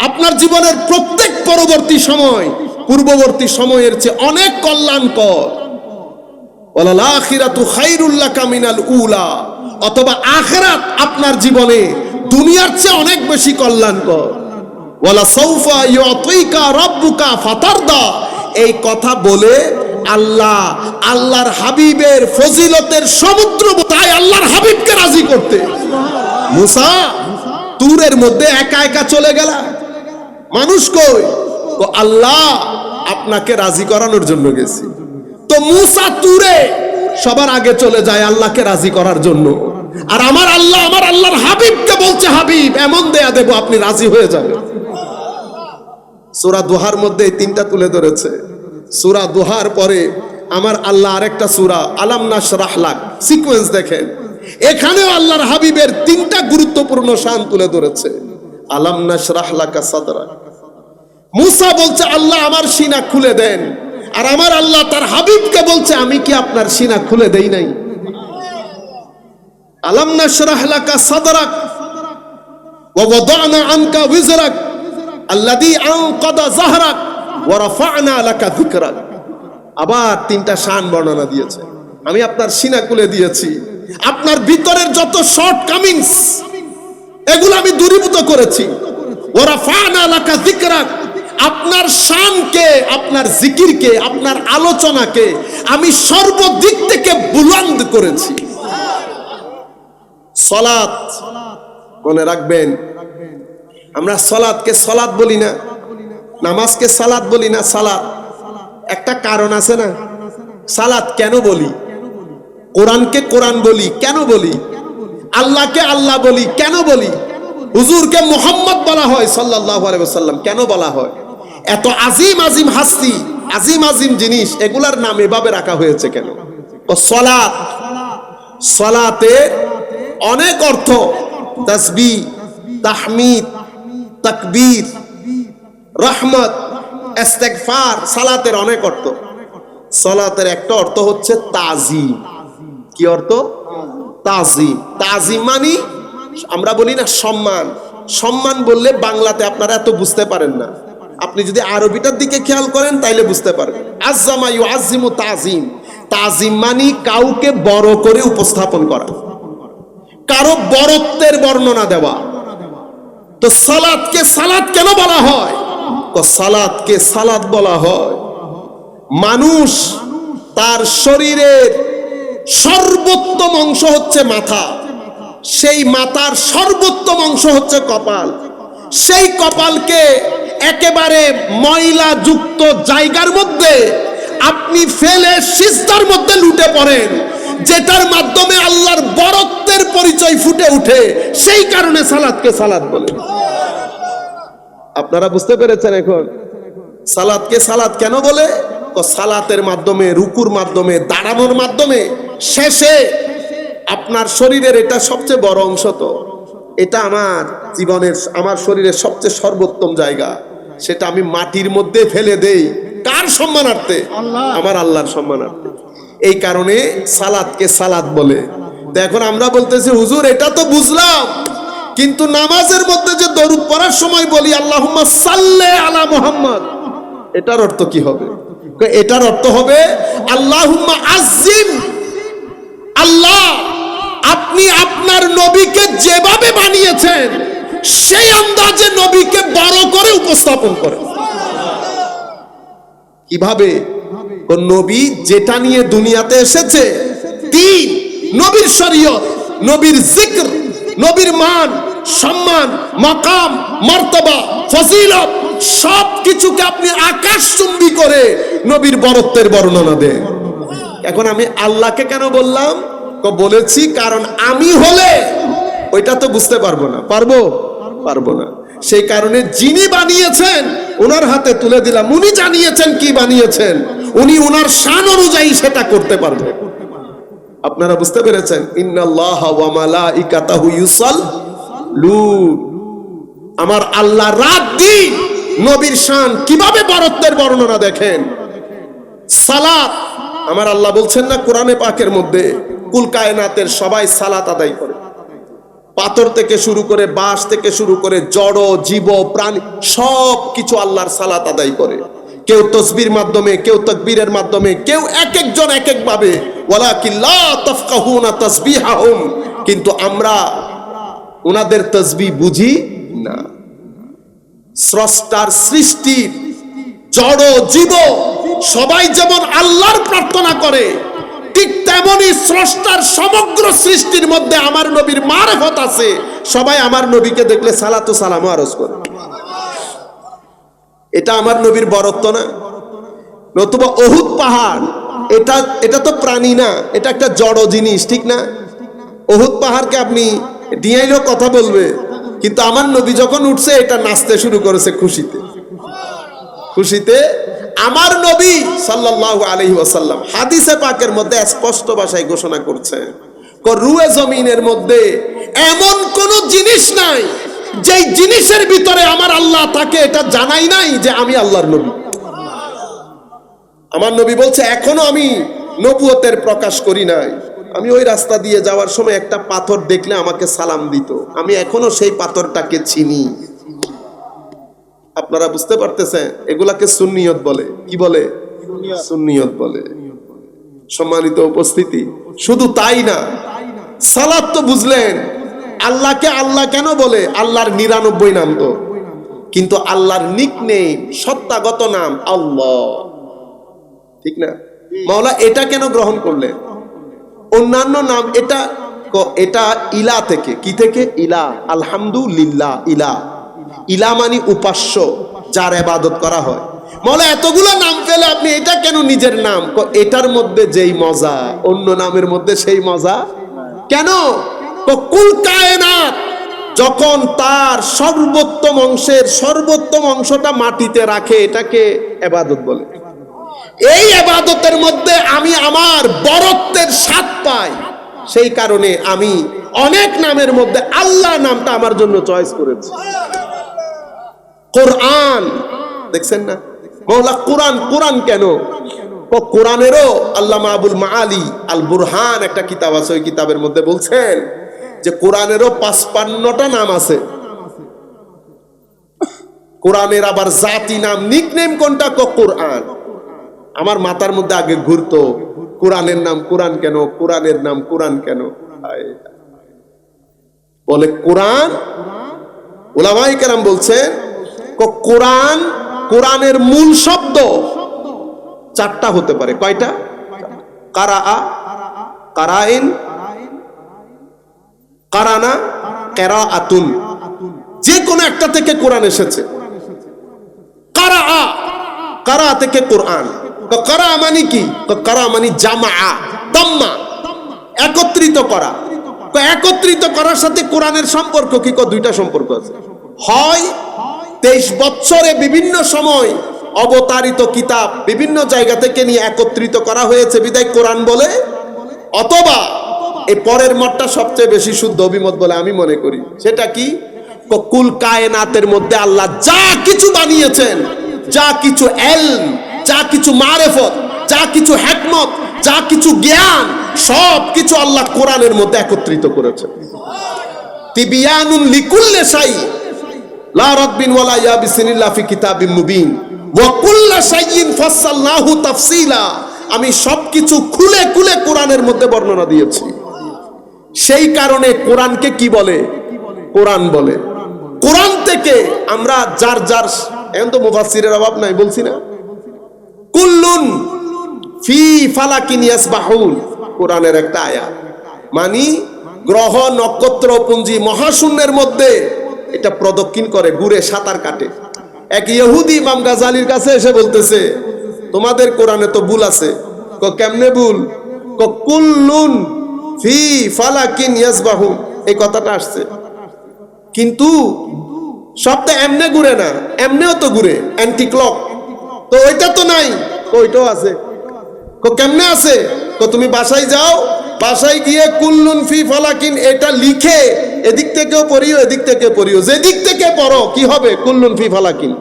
আপনার জীবনের প্রত্যেক পরবর্তী সময় পূর্ববর্তী সময়ের চেয়ে অনেক কল্যাণকর। ওয়ালাল আখিরাতু খায়রুল লাকা মিনাল উলা, অথবা আখিরাত আপনার জীবনে দুনিয়ার চেয়ে অনেক বেশি কল্যাণকর। ওয়ালা সাউফা ইউতিকা রাব্বুকা ফাতারদা, এই কথা বলে আল্লাহর হাবিবের ফজিলতের সমুদ্র, তাই আল্লাহর হাবিবকে রাজি করতে মুসা তুরের মধ্যে একা একা চলে গেল। মানুষ কই? আল্লাহ আপনাকে রাজি করানোর জন্য গেছি। তো মুসা তুরে সবার আগে চলে যায় আল্লাহকে রাজি করার জন্য, আর আমার আল্লাহর হাবিবকে বলছে, হাবিব এমন দেয়া দেব আপনি রাজি হয়ে যাবেন। সূরা দুহার মধ্যে এই তিনটা তুলে ধরেছে। সূরা দুহার পরে আমার আল্লাহ আরেকটা সূরা আলাম নাশরাহ লাক, সিকোয়েন্স দেখেন, এখানেও আল্লাহর হাবিবের তিনটা গুরুত্বপূর্ণ শান তুলে ধরেছে। আলাম নাশরাহ লাকা সাদরাক, মুসা বলছে আল্লাহ আমার সিনা খুলে দেন, আর আমার আল্লাহ তার হাবিবকে বলছে আমি কি আপনার সিনা খুলে দেই নাই? আলাম নাশরাহ লাকা সাদরাক ওয়া ওয়াদানা আনকা ওয়িজরাক আল্লাযী আনকাদা যাহরাক ওয়া রাফা'না লাকা যিকরাক। আবার তিনটা শান বর্ণনা দিয়েছে। আমি আপনার সিনা খুলে দিয়েছি, আপনার ভিতরের যত শর্ট কামিংস এগুলো আমি দূরীভূত করেছি। ওয়া রাফা'না লাকা যিকরাক, আপনার শানকে, আপনার জিকিরকে, আপনার আলোচনাকে আমি সর্বদিক থেকে বুলন্দ করেছি। সালাত মনে রাখবেন, আমরা সালাতকে সালাত বলি না, নামাজকে সালাত বলি না। সালাত একটা কারণ আছে না, সালাত কেন বলি? কোরআনকে কোরআন বলি কেন বলি? আল্লাহকে আল্লাহ বলি কেন বলি? হুজুরকে মুহাম্মদ বলা হয় সাল্লাল্লাহু আলাইহি ওয়াসাল্লাম কেন বলা হয়? এত আজিম আজিম হাস্তি, আজিম আজিম জিনিস, এগুলার নাম এভাবে রাখা হয়েছে কেন? তো সালাত, সালাতে অনেক অর্থ, তাসবিহ, তাহমিদ, তাকবীর, রহমত, ইস্তেগফার, সালাতের অনেক অর্থ। সালাতের একটা অর্থ হচ্ছে তাজিম। কি অর্থ? তাজিম। তাজিম মানে আমরা বলি না সম্মান। সম্মান বললে বাংলাতে আপনারা এত বুঝতে পারেন না, আপনি যদি আরবিটার দিকে খেয়াল করেন তাইলে বুঝতে পারবেন। আযযামা ইউআযযিমু তাজিম, তাজিম মানে কাউকে বড় করে উপস্থাপন করা, কারো বড়ত্বের বর্ণনা দেওয়া। তো সালাতকে সালাত কেন বলা হয়? তো সালাতকে সালাত বলা হয়, মানুষ তার শরীরের সর্বোত্তম অংশ হচ্ছে মাথা, সেই মাথার সর্বোত্তম অংশ হচ্ছে কপাল। সেই কপালকে একেবারে ময়লা যুক্ত জায়গার মধ্যে আপনি ফেলে সিজদার মধ্যে লুটে পড়েন, যেটার মাধ্যমে আল্লাহর বড়ত্বের পরিচয় ফুটে ওঠে। সেই কারণে সালাতকে সালাত বলে। আপনারা বুঝতে পেরেছেন এখন সালাতকে সালাত কেন বলে? তো সালাতের মাধ্যমে, রুকুর মাধ্যমে, দাঁড়ানোর মাধ্যমে শেষে আপনার শরীরের এটা সবচেয়ে বড় অংশ, তো এটা আমার জীবনের, আমার শরীরের সবচেয়ে সর্বোত্তম জায়গা, সেটা আমি মাটির মধ্যে ফেলে দেই। কার সম্মানার্থে? আমার আল্লাহর সম্মানার্থে। এই কারণে সালাতকে সালাত বলে। তো এখন আমরা বলতেছি হুজুর এটা তো বুঝলাম, কিন্তু নামাজের মধ্যে যে দরুদ পড়ার সময় বলি আল্লাহুম্মা সাল্লি আলা মুহাম্মদ, এটার অর্থ কি হবে? এটার অর্থ হবে আল্লাহুম্মা আযিম, আল্লাহ আপনি আপনার নবীকে যেভাবে বানিয়েছেন সেই আন্দাজে নবীকে বড় করে উপস্থাপন করেন। কিভাবে? নবী যেটা নিয়ে দুনিয়াতে এসেছে, দ্বীন, নবীর শরীয়ত, নবীর জিক্র, নবীর মান সম্মান, মাকাম, মর্তবা, ফজিলত, সব কিছুকে আপনি আকাশচুম্বী করে নবীর বরত্বের বর্ণনা দেন। এখন আমি আল্লাহকে কেন বললাম? বলেছি কারণ আমি হলে ওইটা তো বুঝতে পারবো না। পারবো না। সেই কারণে যিনি বানিয়েছেন ওনার হাতে তুলে দিলাম, উনি জানিয়েছেন কি বানিয়েছেন, উনি ওনার শান অনুযায়ী সেটা করতে পারবেন। আপনারা বুঝতে পেরেছেন? ইন্নাল্লাহা ওয়া মালাইকাতাহু ইউসাল্লুন, আমার আল্লাহ রাত দিন নবীর শান কিভাবে বরত্বের বর্ণনা দেখেন। সালাত, আমার আল্লাহ বলছেন না কোরআনে পাকের মধ্যে, কুল কায়নাতের সবাই সালাত আদায় করে, পাথর থেকে শুরু করে বাঁশ থেকে শুরু করে জড় জীব প্রাণী সব কিছু আল্লাহর সালাত আদায় করে। কেউ তসবির মাধ্যমে, কেউ তাকবীরের মাধ্যমে, কেউ এক একজন এক এক ভাবে। ওয়ালাকিন লা তাফকাহুনা তাসবিহাহুম, কিন্তু আমরা ওনাদের তাসবিহ বুঝি না। স্রষ্টার সৃষ্টির জড় জীব সবাই যেমন আল্লাহর প্রার্থনা করে, ঠিক তেমনি স্রষ্টার সমগ্র সৃষ্টির মধ্যে আমার নবীর মারফত আছে। সবাই আমার নবীকে দেখলে সালাত ও সালাম আরজ করে। এটা আমার নবীর বরত্ব না? নতুবা উহুদ পাহাড়, এটা তো প্রাণী না, এটা একটা জড় জিনিস, ঠিক না? উহুদ পাহাড়কে আপনি ডিয়াইলেও কথা বলবে, কিন্তু আমার নবী যখন উঠছে এটা নাচতে শুরু করেছে খুশিতে। আমার নবী সাল্লাল্লাহু আলাইহি ওয়াসাল্লাম হাদিসে পাকের মধ্যে স্পষ্ট ভাষায় ঘোষণা করছেন, রুয়ে জমিনের মধ্যে এমন কোন জিনিস নাই যেই জিনিসের ভিতরে আমার আল্লাহ তাকে এটা জানাই নাই যে আমি আল্লাহর নবী। আমার নবী বলছে এখনো আমি নবুয়তের প্রকাশ করি নাই। আমি ওই রাস্তা দিয়ে যাওয়ার সময় একটা পাথর দেখলে আমাকে সালাম দিত, আমি এখনো সেই পাথরটাকে চিনি। আপনারা বুঝতে পারতেছেন? এগুলাকে সুন্নিয়ত বলে। কি বলে? সুন্নিয়ত বলে। সম্মানিত উপস্থিতি, শুধু তাই না, সালাত তো বুঝলেন। আল্লাহকে আল্লাহ কেন বলে? আল্লাহর 99 নাম তো, কিন্তু আল্লাহর নিকনেম, সত্তাগত নাম আল্লাহ, ঠিক না? মাওলা এটা কেন গ্রহণ করলেন? অন্যান্য নাম এটা ইলা থেকে, কি থেকে? ইলা, আলহামদুলিল্লাহ, ইলা মানে উপাস্য, যার ইবাদত করা হয়। মাওলা এতগুলো নাম পেলে আপনি এটা কেন নিজের নাম? এটার মধ্যে যেই মজা অন্য নামের মধ্যে সেই মজা কেন? কুল কায়নাত যখন তার সর্বোত্তম অংশের সর্বোত্তম অংশটা মাটিতে রাখে, এটাকে ইবাদত বলে। এই ইবাদতের মধ্যে আমি আমার বরত্বের স্বাদ পাই, সেই কারণে আমি অনেক নামের মধ্যে আল্লাহ নামটা আমার জন্য চয়েস করেছি। কোরআন দেখছেন না? মওলা কোরআন কেন? কোরআনেরও আল্লামা আবুল মাআলি আল বুরহান একটা কিতাব আছে, ওই কিতাবের মধ্যে বলছেন যে কোরআনেরও 55টা নাম আছে। কোরআনের আবার জাতি নাম, নিকনেম কোনটা? কোরআন। আমার মাথার মধ্যে আগে ঘুরতো কোরআনের নাম কোরআন কেন, কোরআনের নাম কোরআন কেন। বলে কোরআন, উলামায়ে কেরাম বলছেন কোরআনের মূল শব্দ 4টা হতে পারে। কয়টা? কারাআ, কারাইন, কারানা, কিরাআতুন, যে কোনো একটা থেকে কোরআন এসেছে। কারা থেকে কোরআন। কারা মানে কি? কারা মানে জামা, দাম্মা, একত্রিত করা। একত্রিত করার সাথে কোরআনের সম্পর্ক কি? 2টা সম্পর্ক আছে। হয় 23 বছরে বিভিন্ন সময় অবতারিত কিতাব বিভিন্ন জায়গা থেকে নিয়ে একত্রিত করা হয়েছে বিদায় কোরআন বলে, অথবা এই পরের মতটা সবচেয়ে বেশি শুদ্ধ অভিমত বলে আমি মনে করি। সেটা কি? কুল কায়নাতের মধ্যে আল্লাহ যা কিছু বানিয়েছেন, যা কিছু ইলম, যা কিছু মারিফত, যা কিছু হিকমত, যা কিছু জ্ঞান, সব কিছু আল্লাহ কোরআনের মধ্যে একত্রিত করেছে। তিবিয়ানুন লিকুল্লি শাই লা রাদবিন ওয়ালা ইয়াবিসিন ইল্লা ফি কিতাবিম মুবিন ওয়া কুল্লা শাইইন ফাসসালনাহু তাফসীলা। আমি সবকিছু খুলে খুলে কোরআনের মধ্যে বর্ণনা দিয়েছি। সেই কারণে কোরআনকে কি বলে? কোরআন বলে। কোরআন থেকে আমরা যার যার, এখন তো মুফাসসিরের অভাব নাই, বলছি না, কুল্লুন ফি ফালাকিন ইয়াসবাহুন, কোরআনের একটা আয়াত, মানে গ্রহ নক্ষত্র পুঞ্জি মহাশূন্যের মধ্যে এটা প্রদক্ষিণ করে, ঘুরে সাঁতার কাটে। এক ইহুদি ইমাম গাজালির কাছে এসে বলতেছে, তোমাদের কোরআনে তো ভুল আছে। কেমনে ভুল? কুল্লুন ফি ফালাকিন ইয়াসবাহুন, এই কথাটা আসছে, কিন্তু সবটা এমনে ঘুরে না, এমনেও তো ঘুরে, অ্যান্টি ক্লক, তো ওইটা তো নাই। ওইটাও আছে। কেমনে আছে? তুমি বাসায় যাও, বাসায় গিয়ে কুল্লুন ফি ফালাকিন এটা লিখে এদিক থেকেও পড়িও, এদিক থেকে পড়িও, যেদিক থেকে পড়ো কি হবে? কুল্লুন ফি ফালাকিন।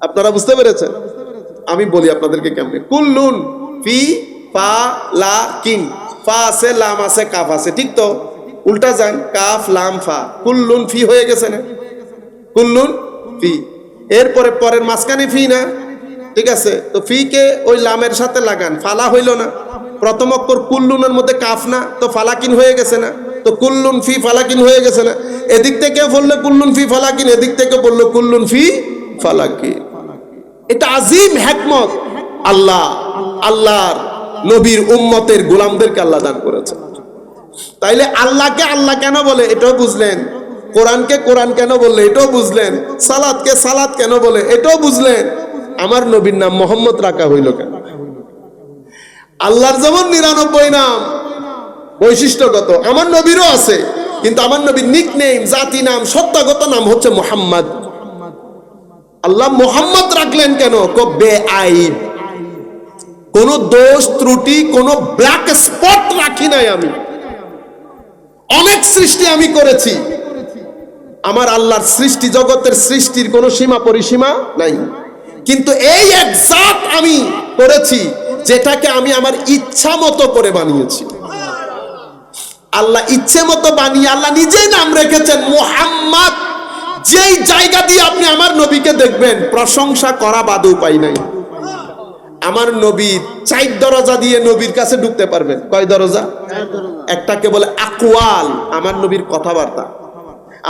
আপনারা বুঝতে পেরেছেন? আমি বলি আপনাদেরকে কেমনে। কুল্লুন ফি ফালাকিন, ফা আছে, লাম আছে, কাফ আছে, ঠিক তো? উল্টা যান, কাফ লাম ফা, কুল্লুন ফি হয়ে গেছে না? কুল্লুন ফি, এরপরে পরের মাঝখানে ফি না, ঠিক আছে? তো ফি কে ওই লামের সাথে লাগান, ফালা হইল না। প্রথম অক্ষর কুল্লুনের মধ্যে কাফ না, তো ফালাকিন হয়ে গেছে না? তো কুল্লুন ফি ফালাকিন হয়ে গেছে না? এদিক থেকে বললে কুল্লুন ফি ফালাকিন, এদিক থেকে বললো কুল্লুন ফি ফালাকিন। এটা আজিম হিকমত আল্লাহর নবীর উম্মতের গোলামদেরকে আল্লাহ দান করেছে। তাইলে আল্লাহকে আল্লাহ কেন বলে এটাও বুঝলেন, কোরআনকে কোরআন কেন বললে এটাও বুঝলেন, সালাতকে সালাত কেন বলে এটাও বুঝলেন। আমার নবীর নাম মোহাম্মদ রাখা হইল কেন? আল্লাহর যেমন 99 নাম বৈশিষ্ট্যগত, আমার নবীরও আছে, কিন্তু আমার নবীর নিকনেম, জাতি নাম, সত্তাগত নাম হচ্ছে মোহাম্মদ। আল্লাহ মোহাম্মদ রাখলেন কেন? বেআইব, কোন দোষ ত্রুটি, কোন ব্ল্যাক স্পট রাখি নাই আমি। অনেক সৃষ্টি আমি করেছি, আমার আল্লাহর সৃষ্টি, জগতের সৃষ্টির কোনো সীমা পরিসীমা নাই, কিন্তু এই এক জাত আমি করেছি যেটাকে আমি আমার ইচ্ছা মতো করে বানিয়েছি। আল্লাহ ইচ্ছে মতো বানিয়ে আল্লাহ নিজেই নাম রেখেছেন মুহাম্মদ। যেই জায়গা দিয়ে আপনি আমার নবীকে দেখবেন, প্রশংসা করা বাদ উপায় নাই। আমার নবীর 4 দরজা দিয়ে নবীর কাছে ঢুকতে পারবেন। কয় দরজা? একটাকে বলে আকওয়াল, আমার নবীর কথাবার্তা।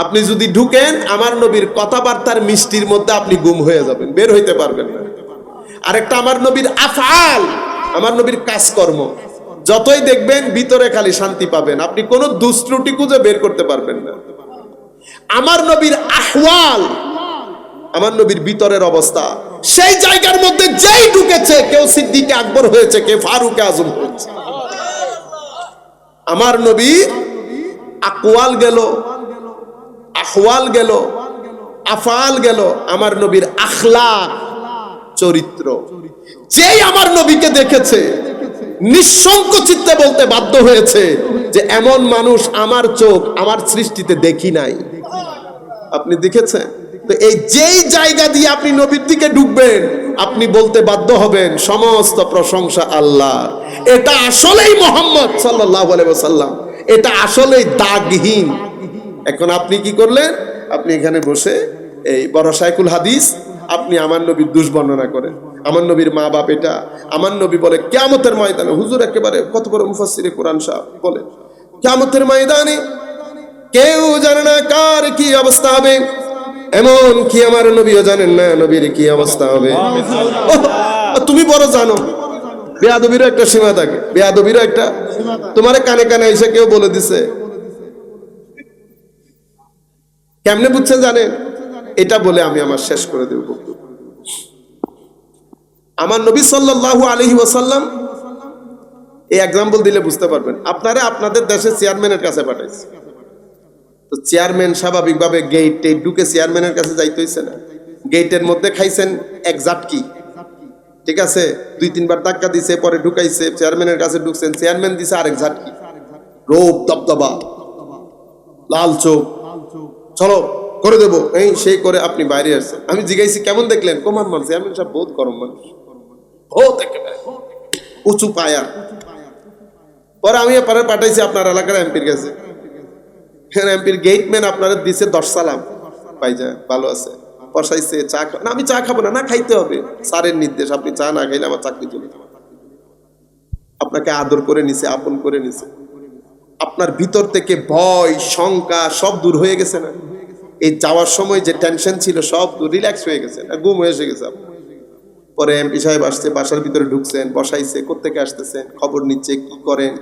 আপনি যদি ঢুকেন আমার নবীর কথাবার্তার মিষ্টির মধ্যে আপনি গুম হয়ে যাবেন, বের হইতে পারবেন না। আরেকটা আমার নবীর আফআল, আমার নবীর কাজকর্ম। যতই দেখবেন ভিতরে খালি শান্তি পাবেন, আপনি কোনো দুষ্ত্রুটি খুঁজে বের করতে পারবেন না। আমার নবীর আহওয়াল, আমার নবীর ভিতরের অবস্থা, সেই জায়গার মধ্যে যেই ঢুকেছে, কেউ সিদ্দিকে আকবর হয়েছে, কেউ ফারুকে আজম হয়েছে। আমার নবীর আকওয়াল গেল, আহওয়াল গেল, আফআল গেল, আমার নবীর আখলাক, চরিত্র। যেই আমার নবীকে দেখেছে নিঃসংক চিত্তে বলতে বাধ্য হয়েছে যে এমন মানুষ আমার চোখ আমার সৃষ্টিতে দেখি নাই। আপনি দেখেছেন? তো এই যেই জায়গা দিয়ে আপনি নবীর দিকে ঢুকবেন, আপনি বলতে বাধ্য হবেন সমস্ত প্রশংসা আল্লাহর। এটা আসলেই মুহাম্মদ সাল্লাল্লাহু আলাইহি ওয়াসাল্লাম, এটা আসলেই দাগহীন। এখন আপনি কি করলেন? আপনি এখানে বসে এই বড় শাইখুল হাদিস, আপনি আমার নবীর দুষ্বর্ণনা করেন, আমার নবীর মা বাপ এটা। আমার নবী বলে কিয়ামতের ময়দানে, হুজুর একেবারে কত বড় মুফাসসিরে কোরআন সাহেব বলেন, কিয়ামতের ময়দানে কেউ জানে না কার কি অবস্থা হবে, এমন কি আমার নবীও জানেন না নবীর কি অবস্থা হবে। তুমি বড় জানো, বেয়াদবিরও একটা সীমা থাকে, বেয়াদবিরও একটা, তোমারে কানে কানে এসে কেউ বলে দিছে। কেমনে বুঝছেন জানেন? এটা বলে আমি আমার শেষ করে দেব বক্তব্য। আমার নবী সাল্লাল্লাহু আলাইহি ওয়াসাল্লাম, এই এক্সাম্পল দিলে বুঝতে পারবেন। আপনারা আপনাদের দেশে চেয়ারম্যানের কাছে পাঠাইছে, তো চেয়ারম্যান স্বাভাবিকভাবে গেটে ঢুকে চেয়ারম্যানের কাছে যাইতে হইছে না? গেটের মধ্যে খাইছেন এক জাটকি, ঠিক আছে, 2-3 বার ধাক্কা দিছে, পরে ঢুকাইছে, চেয়ারম্যানের কাছে ঢুকছেন, চেয়ারম্যান দিছে আরেক ঝাটকি, রোপ দবদবা, লাল চোখ, চলো করে দেবো, এই সেই করে আপনি বাইরে আসছেন। আমি জিজ্ঞাসি কেমন দেখলেন? কমান মানুষ, চেয়ারম্যান সাহেব বহুত গরম মানুষ, বহুত একেবারে উঁচু পায়া, পরে আমি পরে পাঠাইছি আপনার এলাকার এমপির কাছে। এমপির গেটম্যান আপনারা দিছে 10 সালাম, ভাইজান ভালো আছে, বসাইছে, চা না আমি চা খাবো না, না খাইতে হবে, স্যারের নির্দেশ, আপনি চা না খাইলে আমার চাকরি চলে যাবে। আপনাকে আদর করে নিছে, আপন করে নিছে, আপনার ভিতর থেকে ভয় শঙ্কা সব দূর হয়ে গেছে না? এই যাওয়ার সময় যে টেনশন ছিল সব দূর, রিল্যাক্স হয়ে গেছে, গুম হয়ে এসে গেছে। পরে এমপি সাহেব আসছে, বাসার ভিতরে ঢুকছেন, বসাইছে, কোত্থেকে আসতেছেন, খবর নিচ্ছে, কি করেন,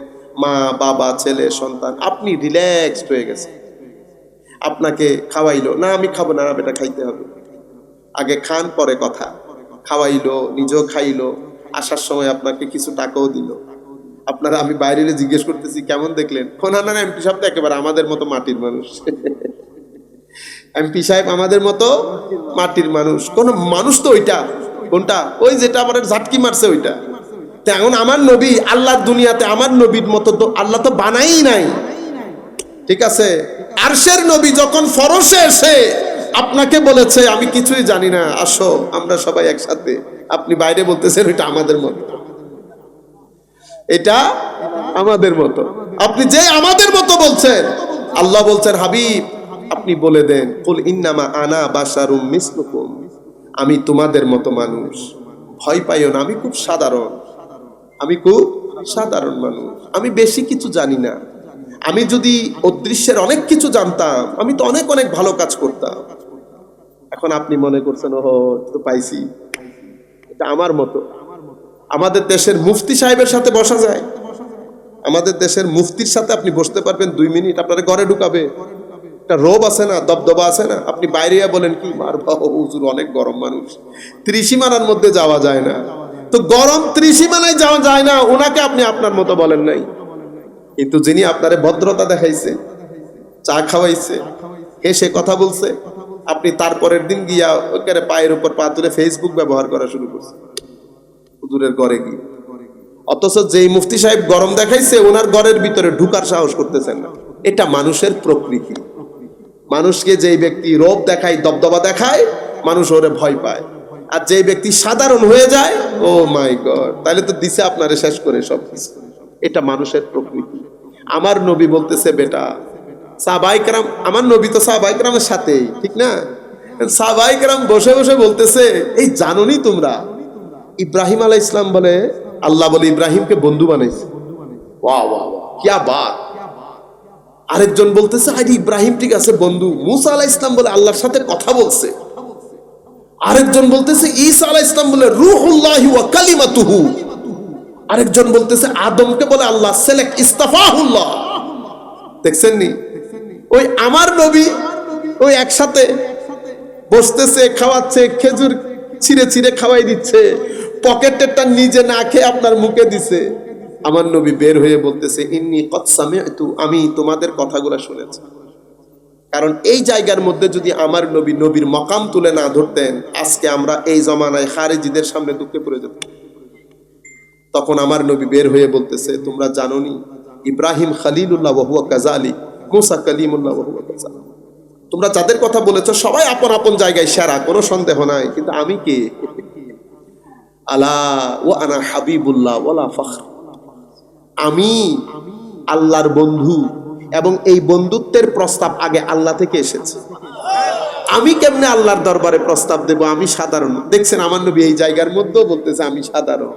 মা বাবা ছেলে সন্তান, আপনি রিল্যাক্সড হয়ে গেছে। আপনাকে খাওয়াইলো, না আমি খাবো না, বেটা খাইতে হবে, আগে খান পরে কথা। খাওয়াইলো, নিজেও খাইলো, আসার সময় আপনাকে কিছু টাকাও দিল। আপনারা, আমি বাইরে জিজ্ঞেস করতেছি কেমন দেখলেন, না না এমপি সাহেব তো একেবারে আমাদের মতো মাটির মানুষ। এমপি সাহেব আমাদের মতো মাটির মানুষ। কোন মানুষ তো ওইটা, কোনটা, ওই যেটা আমার ঝাটকি মারছে ওইটা। এখন আমার নবী আল্লাহর দুনিয়াতে আমার নবীর মতো তো আল্লাহ তো বানাই নাই, ঠিক আছে? আরশের নবী যখন ফরশে এসে আপনাকে বলেছে আমি কিছুই জানি না, আসো আমরা সবাই একসাথে, আপনি বাইরে বলতেছেন এটা আমাদের মতো, এটা আমাদের মতো। আপনি যে আমাদের মতো বলছেন, আল্লাহ বলছেন হাবিব আপনি বলে দেন, কুল ইন্নামা আনা বাশারুম মিসলুকুম, আমি তোমাদের মতো মানুষ, ভয় পাইও না, আমি খুব সাধারণ, আমি খুব সাধারণ মানুষ, আমি বেশি কিছু জানি না। আমি যদি অদৃশ্যের অনেক কিছু জানতাম আমি তো অনেক অনেক ভালো কাজ করতাম। এখন আপনি মনে করছেন ওহো তো পাইছি, এটা আমার মতো। আমাদের দেশের মুফতি সাহেবের সাথে বসা যায়, আমাদের দেশের মুফতির সাথে আপনি বসতে পারবেন 2 মিনিট, আপনার ঘরে ঢুকাবে, একটা রোব আছে না, দবদবা আছে না, আপনি বাইরে বলেন কি মারবা হুজুর অনেক গরম মানুষ, 30 সীমানার মধ্যে যাওয়া যায় না, তো গরম 30 সীমানায় যাওয়া যায় না, ওনাকে আপনি আপনার মতো বলেন নাই। কিন্তু যিনি আপনারে ভদ্রতা দেখাইছে, চা খাওয়াইছে, হেসে কথা বলছে, আপনি তারপরের দিন গিয়া ওখানে পায়ের উপর পা তুলে ফেসবুক ব্যবহার করা শুরু করছে হুজুরের ঘরে গিয়ে। অথচ যেই মুফতি সাহেব গরম দেখাইছে ওনার ঘরের ভিতরে ঢুকার সাহস করতেছেন না। এটা মানুষের প্রকৃতি। মানুষকে যেই ব্যক্তি রোব দেখায়, দবদবা দেখায়, মানুষ ওরে ভয় পায়। আর যেই ব্যক্তি সাধারণ হয়ে যায়, ও মাই গড, তাহলে তো দিছে আপনারে শেষ করে সব কিছু। এটা মানুষের প্রকৃতি। আমার নবী বলতেছে বেটা, সাহাবায়ে কেরাম, আমার নবী তো সাহাবায়ে কেরামের সাথেই, ঠিক না? সাহাবায়ে কেরাম বসে বসে বলতেছে, এই জানোনি তোমরা ইব্রাহিম আলাইহিস সালাম বলে, আল্লাহ বলে ইব্রাহিমকে বন্ধু বানাইছে। ওয়াও ওয়াও কি বাত। আরেকজন বলতেছে আরে ইব্রাহিম ঠিক আছে বন্ধু, মুসা আলাইহিস সালাম বলে আল্লাহর সাথে কথা বলছে। আরেকজন বলতেছে ঈসা আলাইহিস সালাম বলে রূহুল্লাহি ওয়া কালিমাতুহু। আরেকজন বলতেছে আদমকে বলে আল্লাহ সিলেক্ট ইস্তাফাহুল্লাহ। দেখছেন নি, ওই আমার নবী ওই একসাথে বসতেছে, খাওয়াচ্ছে, খেজুর ছিঁড়ে ছিঁড়ে খাওয়াই দিচ্ছে, পকেটেরটা নিজে না খেয়ে আপনার মুখে দিছে। আমার নবী বের হয়ে বলতেছে ইন্নী কদ সামিআতু, আমি তোমাদের কথাগুলো শুনেছি। কারণ এই জায়গার মধ্যে যদি আমার নবী নবীর মকাম তুলে না ধরতেন, আজকে আমরা এই জমানায় খারেজিদের সামনে দুঃখে পড়ে যেতাম। তখন আমার নবী বের হয়ে বলতেছে তোমরা জানোনি ইব্রাহিম খলিলুল্লাহ ওয়া হুয়া কাযালিক, মুসা কালিমুল্লাহ ওয়া হুয়া কাযালিক। তোমরা যাদের কথা বলেছো সবাই আপন আপন জায়গায় সেরা, কোনো সন্দেহ নাই, কিন্তু আমি কে? আলা ওয়া আনা হাবিবুল্লাহ ওয়ালা ফখর, আমি আল্লাহর বন্ধু, এবং এই বন্ধুত্বের প্রস্তাব আগে আল্লাহ থেকে এসেছে। আমি কেমনে আল্লাহর দরবারে প্রস্তাব দেব? আমি সাধারণ। দেখছেন আমার নবী এই জায়গার মধ্যেও বলতেছে আমি সাধারণ,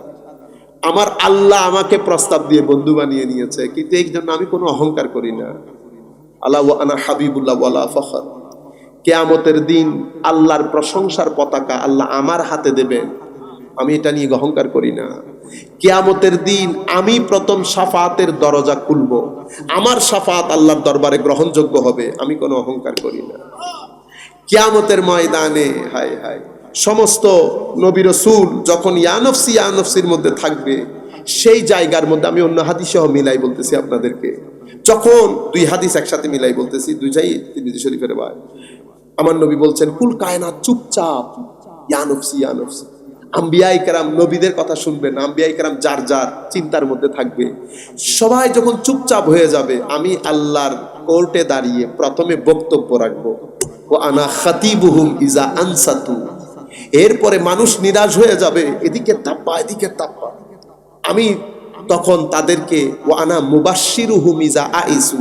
আমার আল্লাহ আমাকে প্রস্তাব দিয়ে বন্ধু বানিয়ে নিয়েছে, কিন্তু এই জন্য আমি কোনো অহংকার করি না। আলা ওয়া আনা হাবিবুল্লাহ ওয়ালা ফখর। কিয়ামতের দিন আল্লাহর প্রশংসার পতাকা আল্লাহ আমার হাতে দেবেন, আমি এটা নিয়ে অহংকার করি না। কিয়ামতের দিন আমি প্রথম শাফাতের দরজা খুলব, আমার শাফাত আল্লাহর দরবারে গ্রহণযোগ্য হবে, আমি কোনো অহংকার করি না। কিয়ামতের ময়দানে হায় হায় সমস্ত নবী রাসূল যখন ইয়া নফসির মধ্যে থাকবে, সেই জায়গার মধ্যে আমি অন্য হাদিসেও মিলাই বলতেছি আপনাদেরকে, যখন 2 হাদিস একসাথে মিলাই বলতেছি, 2টাই তিরমিজি শরীফের ভাই। আমার নবী বলছেন কুল কায়নাত চুপচাপ, ইয়া নফসি ইয়া নফসি। আম্বিয়ায়ে কেরাম নবীদের কথা শুনবেন, আম্বিয়ায়ে কেরাম যার যার চিন্তার মধ্যে থাকবে। সবাই যখন চুপচাপ হয়ে যাবে, আমি আল্লাহর কোর্টে দাঁড়িয়ে প্রথমে বক্তব্য রাখবো, ও আনা খাতিবুহুম ইজা আনসাতু। এরপরে মানুষ নিরাশ হয়ে যাবে, এদিকে তাপ্পা এদিকে তাপ্পা। আমি তখন তাদেরকে ওয়ানা মুবাশশিরুহুম ইযা আইসু,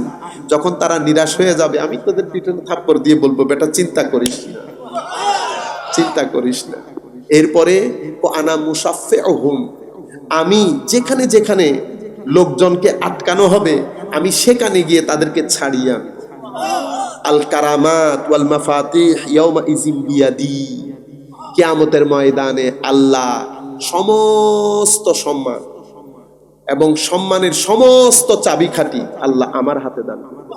যখন তারা নিরাশ হয়ে যাবে আমি তাদের পিছনে থাপ্পড় দিয়ে বলবো, বেটা চিন্তা করিস না, চিন্তা করিস না। এরপরে ওয়ানা মুশাফফিউহুম, আমি যেখানে যেখানে লোকজনকে আটকানো হবে আমি সেখানে গিয়ে তাদেরকে ছাড়িয়ে আনবো। আল কারামাত ওয়াল মাফাতিহ ইয়াউমা ইযিন বিয়াদি, কিয়ামতের ময়দানে আল্লাহ সমস্ত সম্মান এবং সম্মানের সমস্ত চাবিকাঠি আল্লাহ আমার হাতে দান করবে।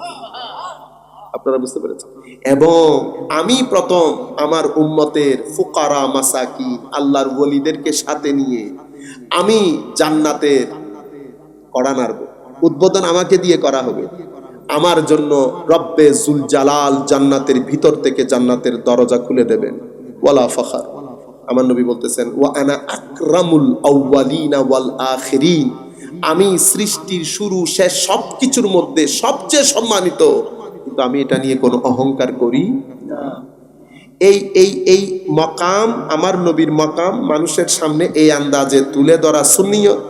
আপনারা বুঝতে পেরেছেন? এবং আমি প্রথম আমার উম্মতের ফুকারা মাসাকিন আল্লাহর ওলিদেরকে সাথে নিয়ে আমি জান্নাতের কড়া নাড়ব। উদ্বোধন আমাকে দিয়ে করা হবে। আমার জন্য রব্বে জুল জালাল জান্নাতের ভিতর থেকে জান্নাতের দরজা খুলে দেবেন। ওয়ালা ফখর, আমার নবী বলতেছেন ওয়া আনা আকরামুল আউয়ালিনা ওয়াল আখিরিন, আমি সৃষ্টির শুরু শেষ সবকিছুর মধ্যে সবচেয়ে সম্মানিত, কিন্তু আমি এটা নিয়ে কোনো অহংকার করি না। এই মকাম আমার নবীর মকাম মানুষের সামনে এই আন্দাজে তুলে ধরা সুন্নিয়ত,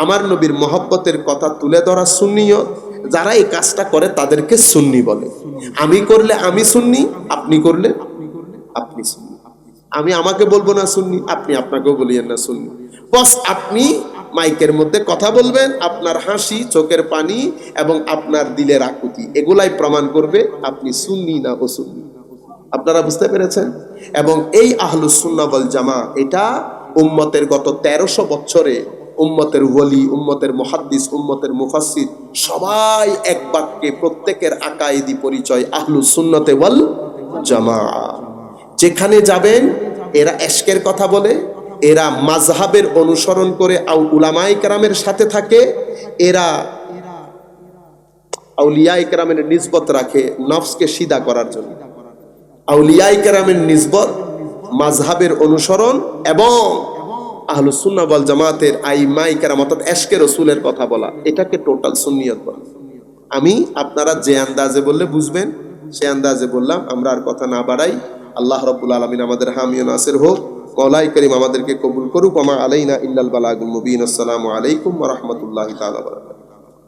আমার নবীর মহব্বতের কথা তুলে ধরা সুন্নিয়ত। যারা এই কাজটা করে তাদেরকে সুন্নি বলে। আমি করলে আমি সুন্নি, আপনি করলে আপনি সুন্নি। আমি আমাকে বলবো না সুন্নি, আপনি আপনাকেও বলিয়েন না সুন্নি। বস আপনি মাইকের মধ্যে কথা বলবেন, আপনার হাসি, চোখের পানি এবং আপনার দিলের আকুতি এগুলাই প্রমাণ করবে আপনি সুন্নি না অসুন্নি। আপনারা বুঝতে পেরেছেন? এবং এই আহলুস সুন্নাহ ওয়াল জামা এটা উম্মতের গত 1300 বছরে উম্মতের ওলি, উম্মতের মুহাদ্দিস, উম্মতের মুফাসসির সবাই এক বাক্যে প্রত্যেকের আকায়েদি পরিচয় আহলুস সুন্নাতে ওয়াল জামা। যেখানে যাবেন এরা এশকের কথা বলে, এরা মাযহাবের অনুসরণ করে উলামায়ে কেরামের সাথে থাকে, এরা আউলিয়ায়ে কেরামের নিসবত রাখে নফসকে সিধা করার জন্য। আউলিয়ায়ে কেরামের নিসবত, মাযহাবের অনুসরণ এবং আহলুস সুন্নাহ ওয়াল জামাতের আইমায়ে কেরাম অর্থাৎ এশকে রাসূলের কথা বলা, এটাকে টোটাল সুন্নিয়ত বলে। আমি আপনারা যে আন্দাজে বললে বুঝবেন সে আন্দাজে বললাম। আমরা আর কথা না বাড়াই। আল্লাহ রাব্বুল আলামিন আমাদের হামি ও নাসির হোক। মওলাই করিম আমাদেরকে কবুল করুক। ওয়া মা আলাইনা ইল্লাল বালাগুল মুবিন। আসসালামু আলাইকুম ওয়া রাহমাতুল্লাহি তাআলা।